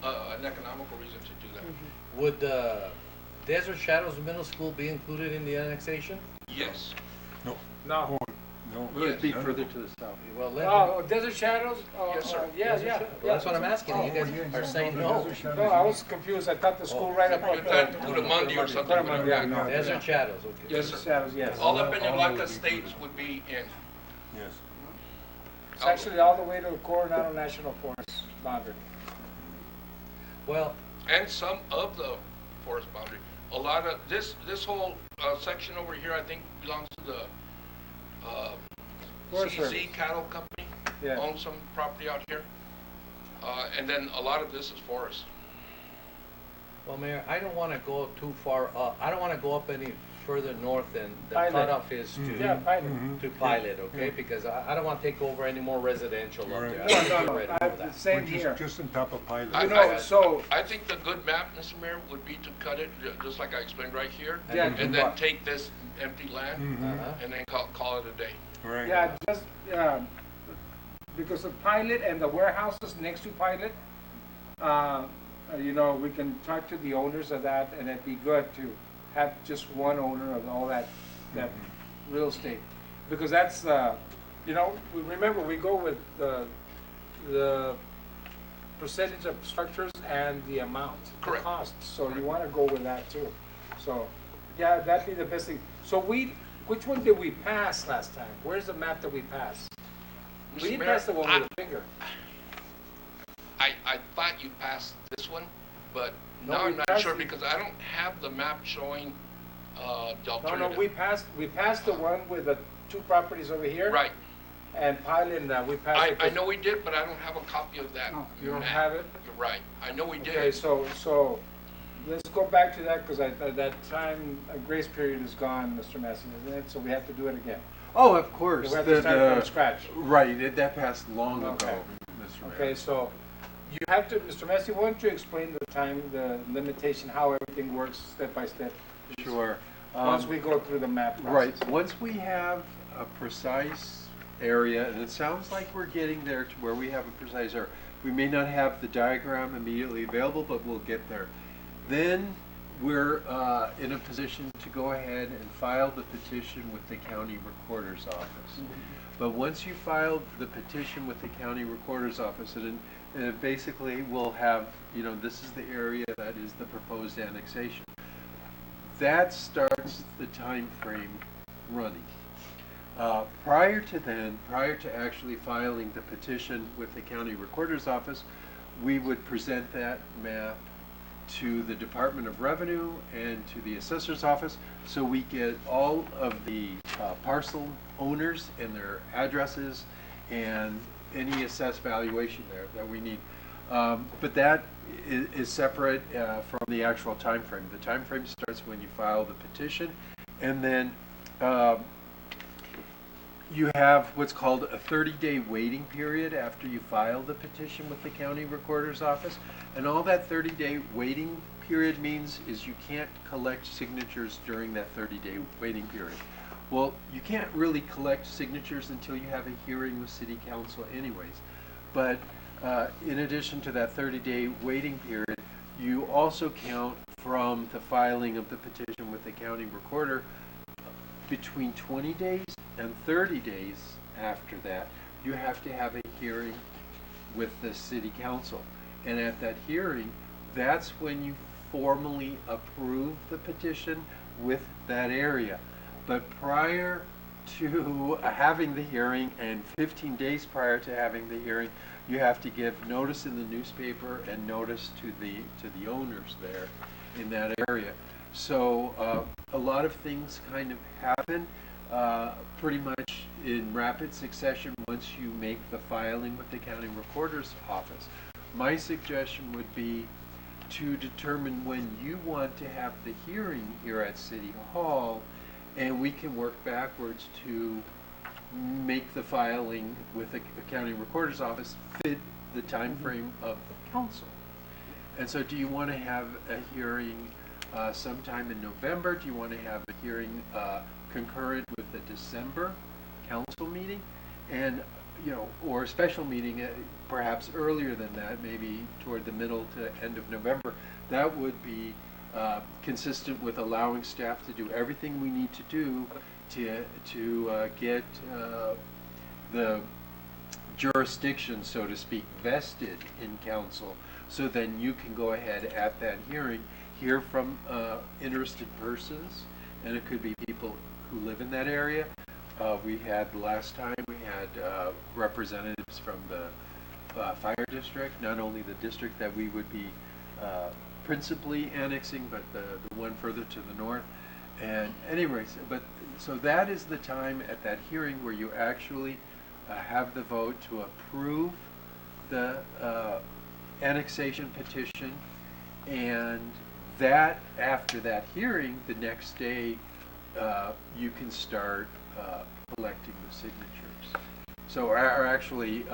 an economical reason to do that. that. Would, Desert Shadows Middle School be included in the annexation? Yes. No. No. Will it be Yes. further to the south? Well, let Oh, Desert Shadows? Yes, sir. Yeah, Desert yeah. Shadows. Well, that's what I'm asking. You Oh, guys yeah, are saying the no. Desert Shadows. No, I was confused. I thought the school right up. You thought Cudamundi or something. Cudamundi, yeah, no. Desert Shadows, okay. Yes, Desert sir. Shadows, yes. All of All Peñablanca of it. states would be in. Yes. It's actually all the way to the Coronado National Forest boundary. Well, And some of the forest boundary. A lot of, this whole, section over here, I think belongs to the, Forest CZ Service. Cattle Company. Yeah. Owns some property out here. And then a lot of this is forest. well, Mayor, I don't wanna go too far up. I don't wanna go up any further north than the Pilot. cutoff is to. Yeah, pilot. To Pilot, okay? Because I don't wanna take over any more residential up Right. there. I No, think no, we're no. ready I- for that. Same We're here. just on top of Pilot. I- You know, so, I think the good map, Mr. Mayor, would be to cut it, just like I explained right here. Yeah, And do then what? take this empty land Uh-huh. and then call it a day. Right. yeah, just, because the pilot and the warehouses next to pilot, you know, we can talk to the owners of that, and it'd be good to have just one owner of all that real estate. Because that's, you know, remember, we go with the percentage of structures and the amount, the Correct. cost. So you wanna go with that too. So, yeah, that'd be the best thing. So which one did we pass last time? Where's the map that we passed? We Mr. didn't Mayor, pass the one with the finger. I thought you passed this one, but No, now we I'm not passed sure it. because I don't have the map showing, the No, alternative. we passed the one with the two properties over here. Right. And Pilot, we passed it. I know we did, but I don't have a copy of that. You don't map. have it? You're right. I know we Okay, did. so let's go back to that, because that time, grace period is gone, Mr. Massey, isn't it? So we have to do it again. Oh, of course. We have to start from scratch. Right, that passed long Okay. ago, Mr. Mayor. Okay, so you have to, Mr. Massey, why don't you explain the time, the limitation, how everything works step by step? Sure. Once we go through the map Right, process. once we have a precise area, and it sounds like we're getting there to where we have a precise area. We may not have the diagram immediately available, but we'll get there. Then we're in a position to go ahead and file the petition with the county recorder's office. But once you file the petition with the county recorder's office, and it basically will have, you know, this is the area that is the proposed annexation. That starts the time frame running. Prior to actually filing the petition with the county recorder's office, we would present that map to the Department of Revenue and to the assessor's office, so we get all of the parcel owners and their addresses and any assessed valuation there that we need. But that is separate from the actual time frame. The time frame starts when you file the petition, and then you have what's called a 30-day waiting period after you file the petition with the county recorder's office. And all that 30-day waiting period means is you can't collect signatures during that 30-day waiting period. Well, you can't really collect signatures until you have a hearing with city council anyways. But in addition to that 30-day waiting period, you also count from the filing of the petition with the county recorder between 20 days and 30 days after that, you have to have a hearing with the city council. And at that hearing, that's when you formally approve the petition with that area. But prior to having the hearing, and 15 days prior to having the hearing, you have to give notice in the newspaper and notice to the owners there in that area. So a lot of things kind of happen pretty much in rapid succession once you make the filing with the county recorder's office. My suggestion would be to determine when you want to have the hearing here at City Hall, and we can work backwards to make the filing with the county recorder's office fit the time frame of the council. And so do you want to have a hearing sometime in November? Do you want to have a hearing concurrent with the December council meeting? And, you know, or a special meeting perhaps earlier than that, maybe toward the middle to end of November. That would be consistent with allowing staff to do everything we need to do to get the jurisdiction, so to speak, vested in council, so then you can go ahead at that hearing, hear from interested persons, and it could be people who live in that area. We had last time, we had representatives from the fire district, not only the district that we would be principally annexing, but the one further to the north. And anyways, but so that is the time at that hearing where you actually have the vote to approve the annexation petition, and that after that hearing, the next day, you can start collecting the signatures. So, or actually,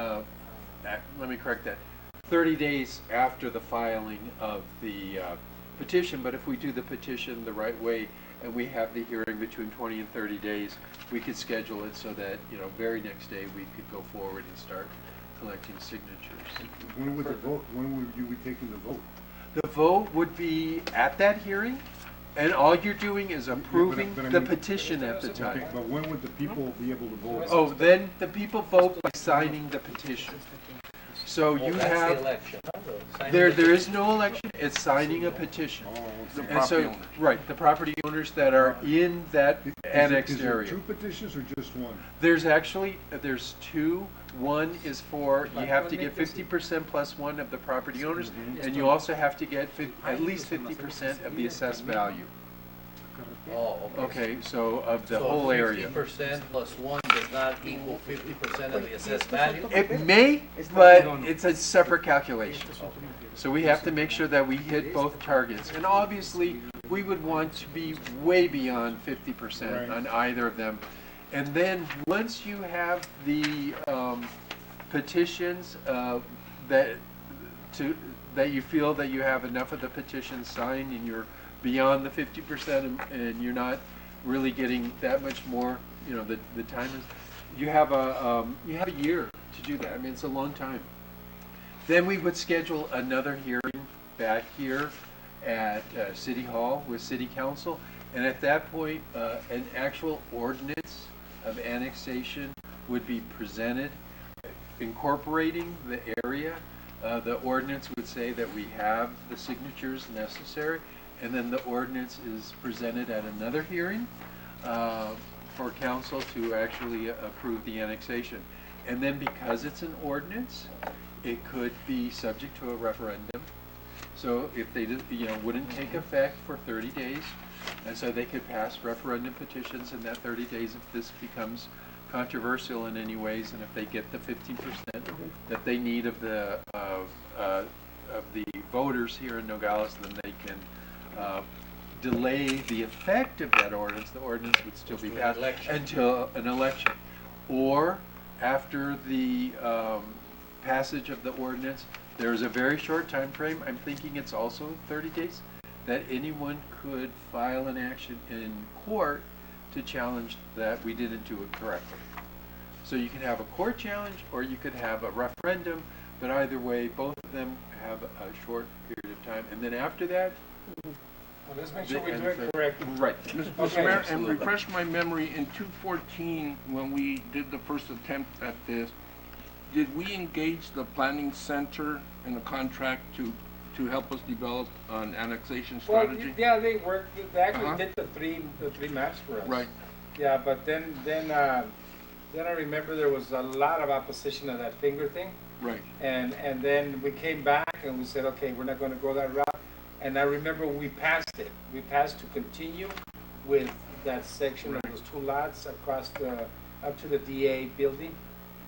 let me correct that, 30 days after the filing of the petition, but if we do the petition the right way and we have the hearing between 20 and 30 days, we could schedule it so that, you know, very next day we could go forward and start collecting signatures. When would the vote, when would you be taking the vote? The vote would be at that hearing, and all you're doing is approving but I the mean- petition at the time. Okay, but when would the people be able to vote? Oh, then the people vote by signing the petition. So you That's the have, election, huh? The signing there of the there is no election, it's signing a petition. Oh, The okay. And so, property owners. right, the property owners that are in that annexed Is there area. two petitions or just one? There's actually, there's two. One is for, you have to get 50% plus one of the property owners, and you also have to get at least 50% of the assessed value. Oh, okay. Okay, so of the whole area. 50% plus 1 does not equal 50% of the assessed value? It may, but it's a separate calculation. So we have to make sure that we hit both targets. And obviously, we would want to be way beyond 50% on either of them. And then, once you have the petitions that you feel that you have enough of the petitions signed and you're beyond the 50% and you're not really getting that much more, you know, the time is, you have a year to do that. I mean, it's a long time. Then we would schedule another hearing back here at City Hall with City Council, and at that point, an actual ordinance of annexation would be presented, incorporating the area. The ordinance would say that we have the signatures necessary, and then the ordinance is presented at another hearing for council to actually approve the annexation. And then because it's an ordinance, it could be subject to a referendum. So if they did, you know, wouldn't take effect for 30 days, and so they could pass referendum petitions in that 30 days if this becomes controversial in any ways, and if they get the 15% that they need of the voters here in Nogales, then they can delay the effect of that ordinance. The ordinance would still be passed until an election, or after the passage of the ordinance, there's a very short time frame. I'm thinking it's also 30 days that anyone could file an action in court to challenge that we didn't do it correctly. So you can have a court challenge or you could have a referendum, but either way, both of them have a short period of time. And then after that, Well, let's make sure we do it correctly. right. Mr. Mayor, and refresh my memory, in 2014, when we did the first attempt at this, did we engage the planning center in a contract to help us develop an annexation Well, strategy? yeah, they worked, they actually Uh-huh. did the three maps for us. Right. Yeah, but then I remember there was a lot of opposition to that finger thing. Right. And then we came back and we said, okay, we're not gonna go that route. And I remember we passed it. We passed to continue with that section of Right. those two lots across up to the DA building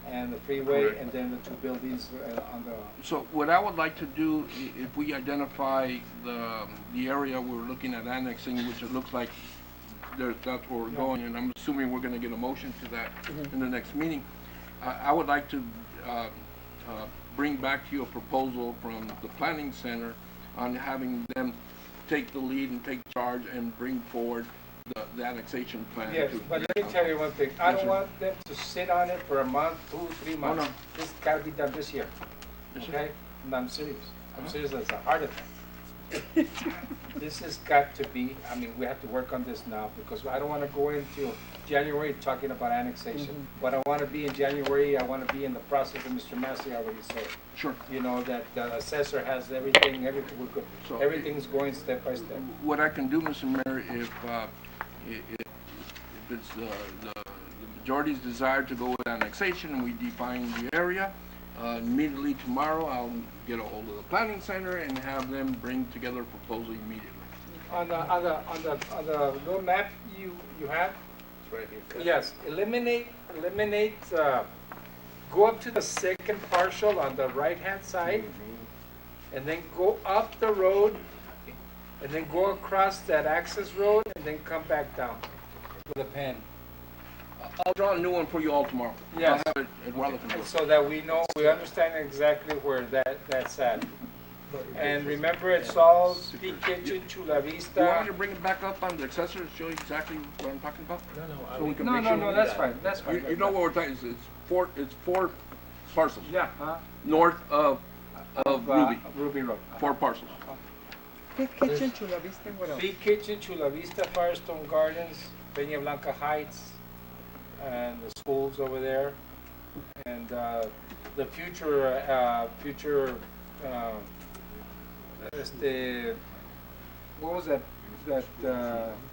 and the freeway, Correct. and then the two buildings on the, So what I would like to do, if we identify the area we're looking at annexing, which it looks like that's where we're going, and I'm assuming we're gonna get a motion to that in the next meeting. I would like to bring back to you a proposal from the planning center on having them take the lead and take charge and bring forward the annexation plan. yes, to- but let me tell you one thing. I Yes, don't sir. want them to sit on it for a month, 2, 3 months. no. This gotta be done this year, Yes, sir. okay? And I'm serious. I'm serious as a heart attack. This has got to be, I mean, we have to work on this now because I don't want to go into January talking about annexation. What I want to be in January, I want to be in the process that Mr. Massey already said. Sure. You know, that the assessor has everything we're good. So- Everything's going step by step. What I can do, Mr. Mayor, if it's the majority's desire to go with annexation and we define the area, immediately tomorrow, I'll get a hold of the planning center and have them bring together a proposal immediately. On the little map you have, It's right here. yes, eliminate, go up to the second partial on the right-hand side, and then go up the road, and then go across that access road, and then come back down with a pen. I'll draw a new one for you all tomorrow. Yes. I'll have it at Wellington. And so that we know, we understand exactly where that's at. And remember, it's all Peak Kitchen, Chula Do you want me Vista. to bring it back up on the accessory to show you exactly what I'm talking about? No, no, I So we mean, can No, make no, sure no, we do that's that. fine, that's fine. You know what we're talking, it's four parcels, Yeah, north of Ruby, Ruby Road. 4 parcels. Peak Kitchen, Chula Vista, what else? Peak Kitchen, Chula Vista, Firestone Gardens, Peña Blanca Heights, and the schools over there. And the future, what was that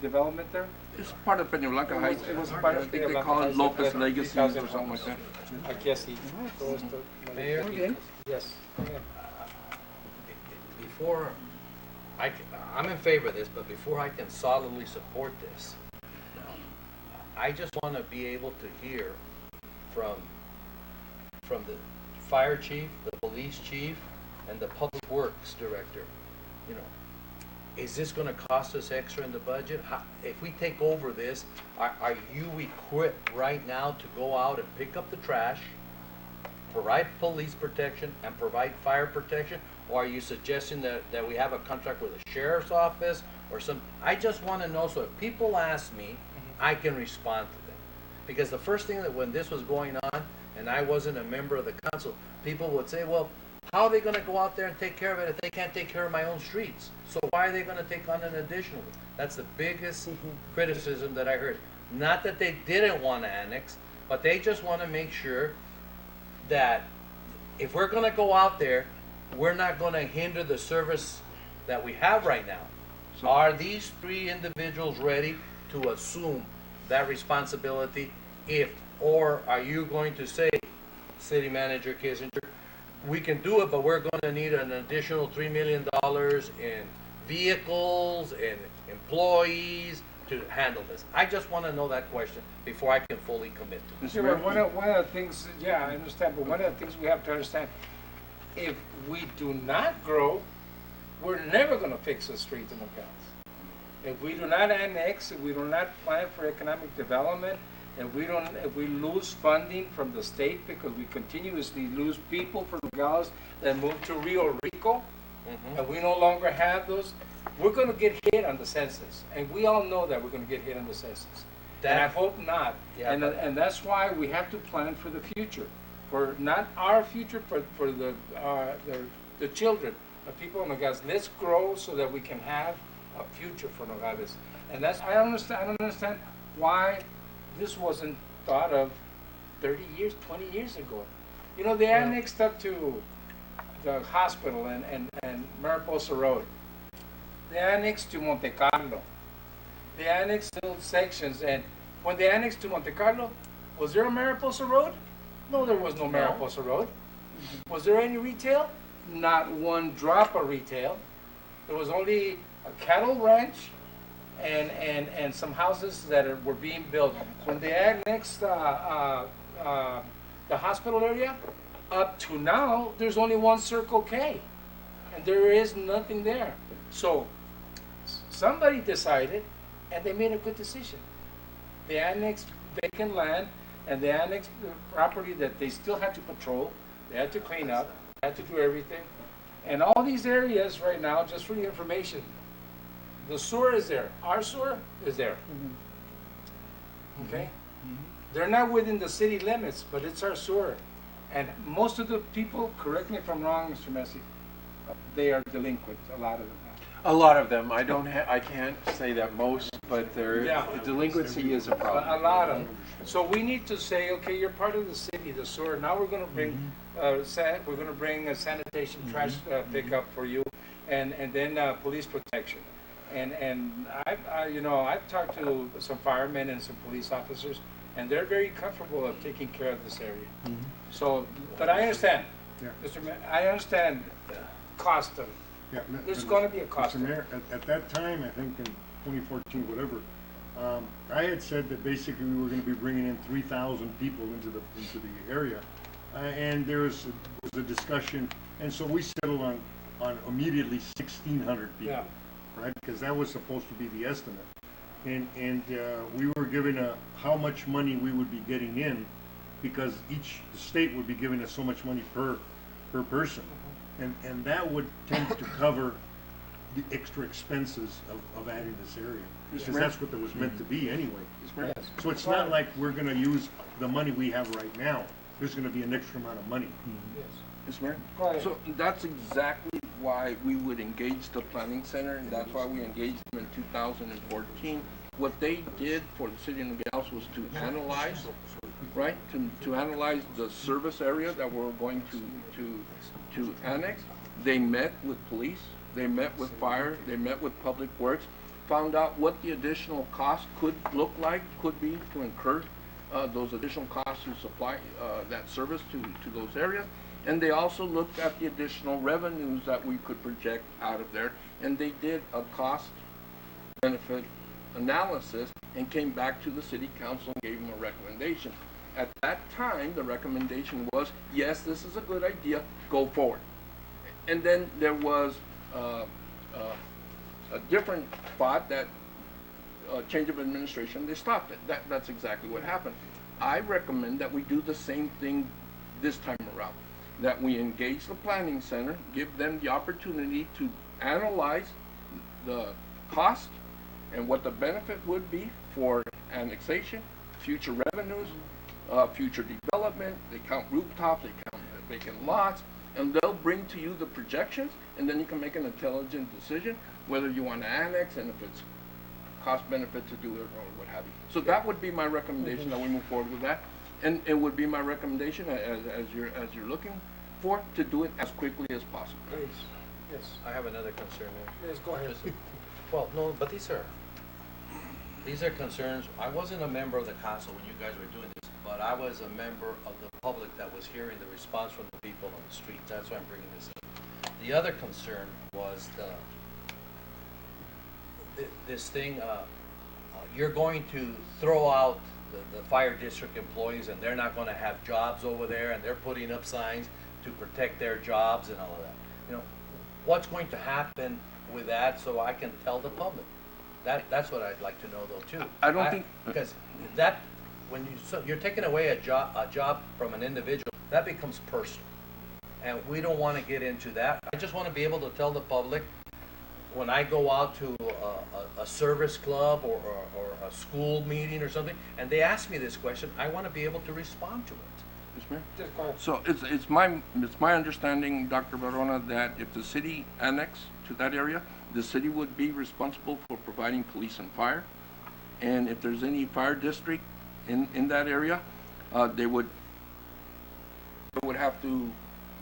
development there? It's part of Peña Blanca Heights. It was part of I think Peña they Blanca call it Heights, Lopez but Legacy 3,000 or something like homes. that. Aquí así. Todo esto. Mayor, Muy bien. Yes. Yeah. before I'm in favor of this, but before I can solidly support this, I just want to be able to hear from the fire chief, the police chief, and the public works director. You know, is this going to cost us extra in the budget? If we take over this, are you equipped right now to go out and pick up the trash, provide police protection, and provide fire protection? Or are you suggesting that we have a contract with the sheriff's office or some? I just want to know, so if people ask me, I can respond to them. Because the first thing that when this was going on, and I wasn't a member of the council, people would say, well, how are they going to go out there and take care of it if they can't take care of my own streets? So why are they going to take on an additional? That's the biggest criticism that I heard. Not that they didn't want to annex, but they just want to make sure that if we're going to go out there, we're not going to hinder the service that we have right now. So are these 3 individuals ready to assume that responsibility? Or are you going to say, City Manager Kissinger, we can do it, but we're going to need an additional $3 million in vehicles and employees to handle this? I just want to know that question before I can fully commit to it. Mr. Yeah, Mayor? but one of the things, yeah, I understand, but one of the things we have to understand, if we do not grow, we're never gonna fix the streets in Nogales. If we do not annex, if we do not plan for economic development, if we lose funding from the state because we continuously lose people from Nogales that move to Rio Rico, and we no longer have those, we're gonna get hit on the census. And we all know that we're gonna get hit on the census. And I hope not. Yeah, but- And that's why we have to plan for the future. For not our future, but for the children, the people of Nogales. Let's grow so that we can have a future for Nogales. And that's, I don't understand why this wasn't thought of 30 years, 20 years ago. You know, they annexed up to the hospital and Mariposa Road. They annexed to Monte Carlo. They annexed little sections, and When they annexed to Monte Carlo, was there a Mariposa Road? No, there was no Mariposa Road. Was there any retail? Not one drop of retail. There was only a cattle ranch and some houses that were being built. When they annexed the hospital area, up to now, there's only one Circle K, and there is nothing there. So somebody decided, and they made a good decision. They annexed vacant land, and they annexed the property that they still had to patrol, they had to clean up, they had to do everything. And all these areas right now, just for your information, the sewer is there, our sewer is there. Okay? They're not within the city limits, but it's our sewer. And most of the people, correct me if I'm wrong, Mr. Messi, they are delinquent, a lot of them. A lot of them, I can't say that most, but Yeah. delinquency is a problem. A lot of them. So we need to say, okay, you're part of the city, the sewer. Now we're going to bring, we're going to bring a sanitation trash pickup for you, and then police protection. And I've talked to some firemen and some police officers, and they're very comfortable of taking care of this area. So, but I understand, Yeah. Mr. Mayor, I understand cost of it. Yeah, There's going to be a cost. Mr. Mayor, at that time, I think in 2014, whatever, I had said that basically we were going to be bringing in 3,000 people into the area, and there was a discussion, and so we settled on immediately 1,600 people, Yeah. right? Because that was supposed to be the estimate, and we were given how much money we would be getting in, because each state would be giving us so much money per person. And that would tend to cover the extra expenses of adding this area, because that's what it was meant to be anyway. So it's not like we're gonna use the money we have right now. There's gonna be an extra amount of money. Mr. Mayor? Go ahead. So that's exactly why we would engage the planning center, and that's why we engaged them in 2014. What they did for the city of Nogales was to analyze, right, to analyze the service area that we're going to annex. They met with police, they met with fire, they met with public works, found out what the additional cost could look like, could be to incur those additional costs to supply that service to those areas. And they also looked at the additional revenues that we could project out of there, and they did a cost benefit analysis and came back to the city council and gave them a recommendation. At that time, the recommendation was, yes, this is a good idea, go forward. And then there was a different thought that change of administration, they stopped it. That's exactly what happened. I recommend that we do the same thing this time around, that we engage the planning center, give them the opportunity to analyze the cost and what the benefit would be for annexation, future revenues, future development. They count rooftops, they count vacant lots, and they'll bring to you the projections, and then you can make an intelligent decision whether you want to annex and if it's cost benefit to do it or what have you. So that would be my recommendation, that we move forward with that. And it would be my recommendation, as you're looking for, to do it as quickly as possible. Please. Yes. I have another concern here. Yes, go ahead. Well, no, but these are concerns. I wasn't a member of the council when you guys were doing this, but I was a member of the public that was hearing the response from the people on the streets. That's why I'm bringing this up. The other concern was this thing, you're going to throw out the fire district employees, and they're not going to have jobs over there, and they're putting up signs to protect their jobs and all of that. You know, what's going to happen with that, so I can tell the public? That's what I'd like to know, though, too. I don't think because that, when you're taking away a job from an individual, that becomes personal, and we don't want to get into that. I just want to be able to tell the public, when I go out to a service club or a school meeting or something, and they ask me this question, I want to be able to respond to it. Yes, ma'am. Just go ahead. So it's my understanding, Dr. Barona, that if the city annexed to that area, the city would be responsible for providing police and fire. And if there's any fire district in that area, they would have to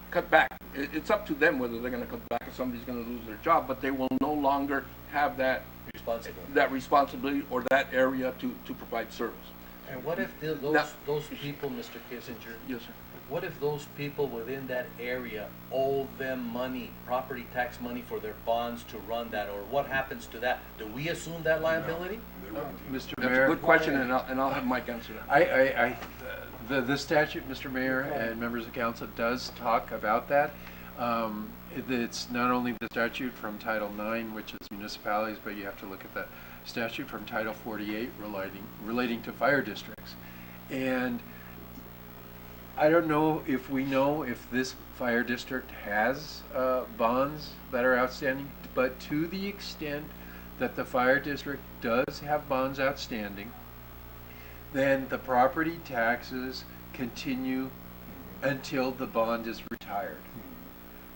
cut back. It's up to them whether they're going to cut back if somebody's going to lose their job, but they will no longer have that responsibility. that responsibility or that area to provide service. And what if Now- those people, Mr. Kissinger, Yes, sir. what if those people within that area owe them money, property tax money for their bonds to run that, or what happens to that? Do we assume that liability? Mr. That's a Mayor. good question, and I'll have Mike answer that. The statute, Mr. Mayor and members of council, does talk about that. It's not only the statute from Title IX, which is municipalities, but you have to look at the statute from Title 48 relating to fire districts. And I don't know if this fire district has bonds that are outstanding, but to the extent that the fire district does have bonds outstanding, then the property taxes continue until the bond is retired.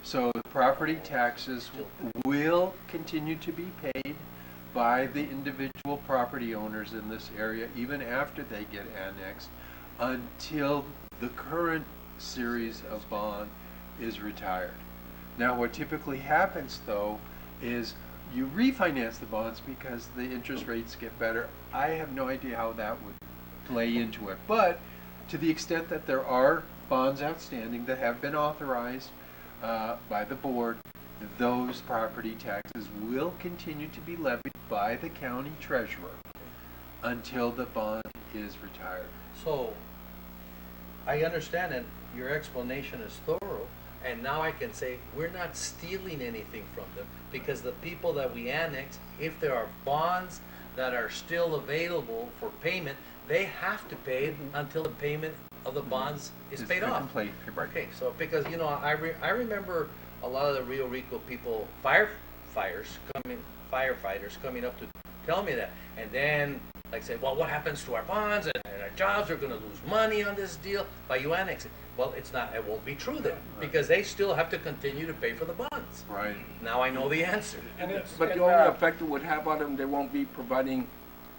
So the property taxes will continue to be paid by the individual property owners in this area even after they get annexed until the current series of bond is retired. Now what typically happens though is you refinance the bonds because the interest rates get better. I have no idea how that would play into it, but to the extent that there are bonds outstanding that have been authorized by the board, those property taxes will continue to be levied by the county treasurer until the bond is retired. So, I understand, and your explanation is thorough, and now I can say, we're not stealing anything from them, because the people that we annex, if there are bonds that are still available for payment, they have to pay it until the payment of the bonds is paid off. Complete. Okay, so because, you know, I remember a lot of the Rio Rico people, firefighters coming up to tell me that, and then like say, well, what happens to our bonds and our jobs? Are going to lose money on this deal by you annexing. Well, it won't be true then, because they still have to continue to pay for the bonds. Right. Now I know the answer. But the only effect it would have on them, they won't be providing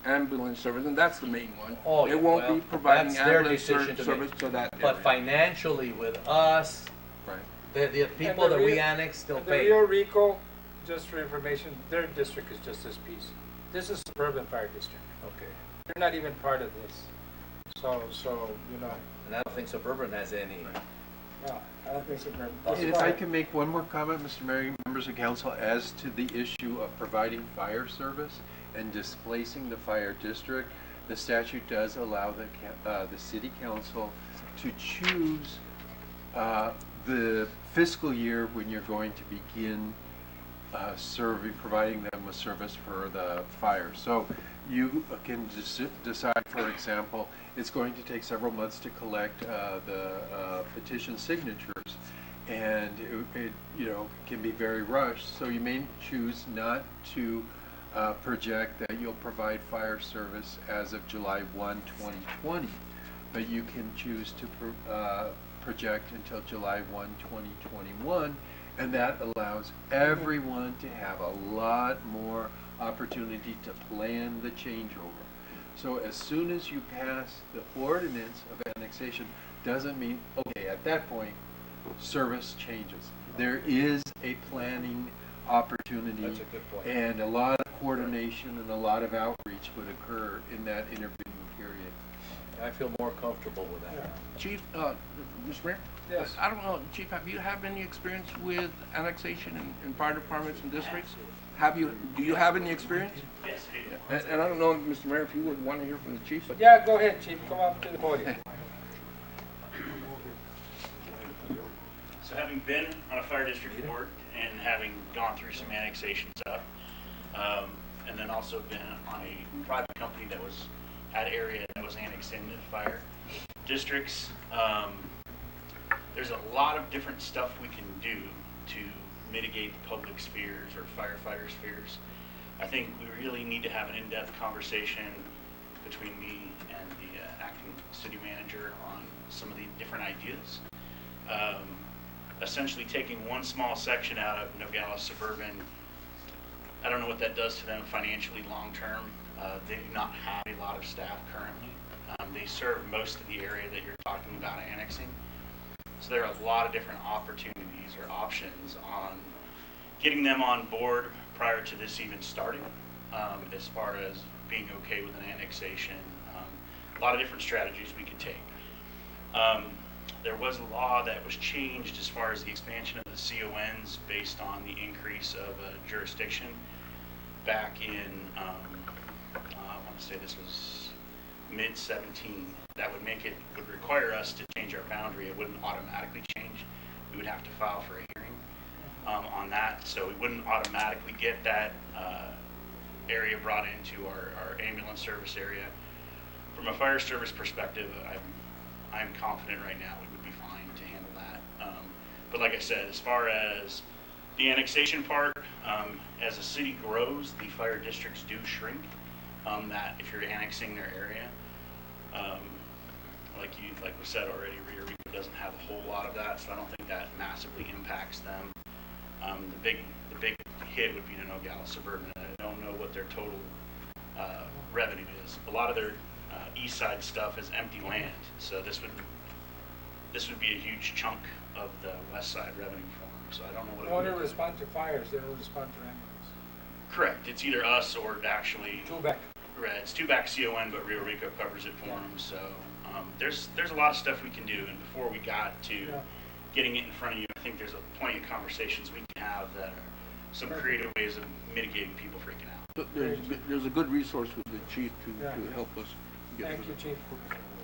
ambulance service, and that's the main one. Oh, They yeah, won't well, be providing that's their ambulance decision to service make. to that But area. financially with us, Right. the people that we annex still And the pay. Rio Rico, just for information, their district is just this piece. This is suburban fire district. Okay. They're not even part of this. So, you know, And I don't think Suburban has any. no, I don't think suburban. If I can make one more comment, Mr. Mayor, members of council, as to the issue of providing fire service and displacing the fire district, the statute does allow the city council to choose the fiscal year when you're going to begin providing them with service for the fire. So you can decide, for example, it's going to take several months to collect the petition signatures, and it can be very rushed. So you may choose not to project that you'll provide fire service as of July 1, 2020, but you can choose to project until July 1, 2021, and that allows everyone to have a lot more opportunity to plan the changeover. So as soon as you pass the ordinance of annexation, doesn't mean, okay, at that point, service changes. There is a planning opportunity. That's a good point. And a lot of coordination and a lot of outreach would occur in that intervening period. I feel more comfortable with that. Chief, Mr. Mayor? Yes. I don't know, Chief, have you had any experience with annexation in fire departments and districts? Do you have any experience? Yes, I do. And I don't know, Mr. Mayor, if you would want to hear from the chief, but Yeah, go ahead, Chief, come up to the podium. So having been on a fire district board and having gone through some annexation stuff, and then also been on a private company that was at area that was annexed into fire districts, there's a lot of different stuff we can do to mitigate the public's fears or firefighters' fears. I think we really need to have an in-depth conversation between me and the acting city manager on some of the different ideas. Essentially taking one small section out of Nogales Suburban, I don't know what that does to them financially long-term. They do not have a lot of staff currently. They serve most of the area that you're talking about annexing. So there are a lot of different opportunities or options on getting them on board prior to this even starting. as far as being okay with an annexation. A lot of different strategies we could take. There was a law that was changed as far as the expansion of the CONs based on the increase of jurisdiction back in, I want to say this was mid-17. That would require us to change our boundary. It wouldn't automatically change. We would have to file for a hearing on that. So we wouldn't automatically get that area brought into our ambulance service area. From a fire service perspective, I'm confident right now we would be fine to handle that. But like I said, as far as the annexation part, as a city grows, the fire districts do shrink. That if you're annexing their area, like we said already, Rio Rico doesn't have a whole lot of that, so I don't think that massively impacts them. The big hit would be to Nogales Suburban. I don't know what their total revenue is. A lot of their east side stuff is empty land, so this would be a huge chunk of the west side revenue for them. So I don't know what. They don't respond to fires. They don't respond to ambulance. Correct. It's either us or actually. Two-back. Right. It's two-back CON, but Rio Rico covers it for them. So there's a lot of stuff we can do. And before we got to getting it in front of you, I think there's plenty of conversations we can have that are some creative ways of mitigating people freaking out. There's a good resource with the chief to help us. Thank you, Chief.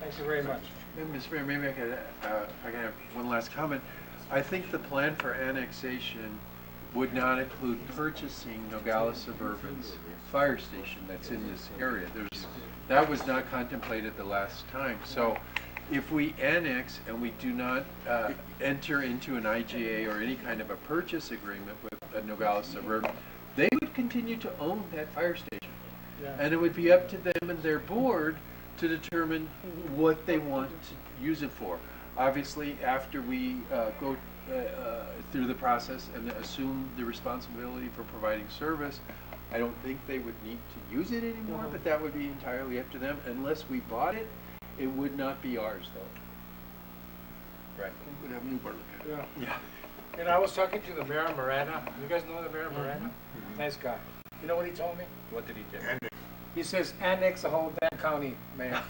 Thank you very much. Mr. Mayor, maybe I could have one last comment. I think the plan for annexation would not include purchasing Nogales Suburban's fire station that's in this area. That was not contemplated the last time. So if we annex and we do not enter into an IGA or any kind of a purchase agreement with Nogales Suburban, they would continue to own that fire station. Yeah. And it would be up to them and their board to determine what they want to use it for. Obviously, after we go through the process and assume the responsibility for providing service, I don't think they would need to use it anymore, but that would be entirely up to them. Unless we bought it, it would not be ours, though. Right. We would have new burger. Yeah. And I was talking to the Mayor of Marana. You guys know the Mayor of Marana? Nice guy. You know what he told me? What did he do? He says, annex the whole damn county, Mayor.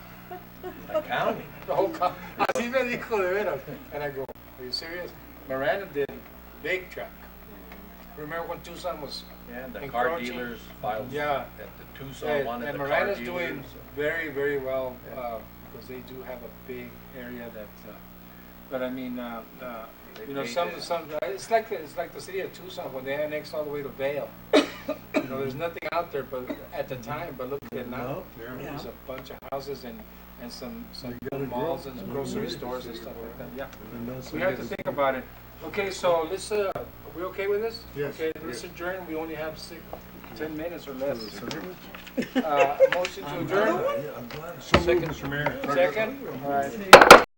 The county? The whole county. Así me dijo de veras. And I go, are you serious? Marana did big chunk. Remember when Tucson was The car encroaching? dealers filed Yeah. at the Tucson one And the car Marana's dealers. doing very, very well because they do have a big area that. But I mean, you know, some. It's like the city of Tucson when they annexed all the way to Vail. You know, there's nothing out there, but at the time. But look at it now. There's a bunch of houses and some malls and grocery stores and stuff like that. Yeah. We have to think about it. Okay, so let's. Are we okay with this? Yes. Okay, let's adjourn. We only have 10 minutes or less. Motion to adjourn. So moved, Mr. Mayor. Second. All right.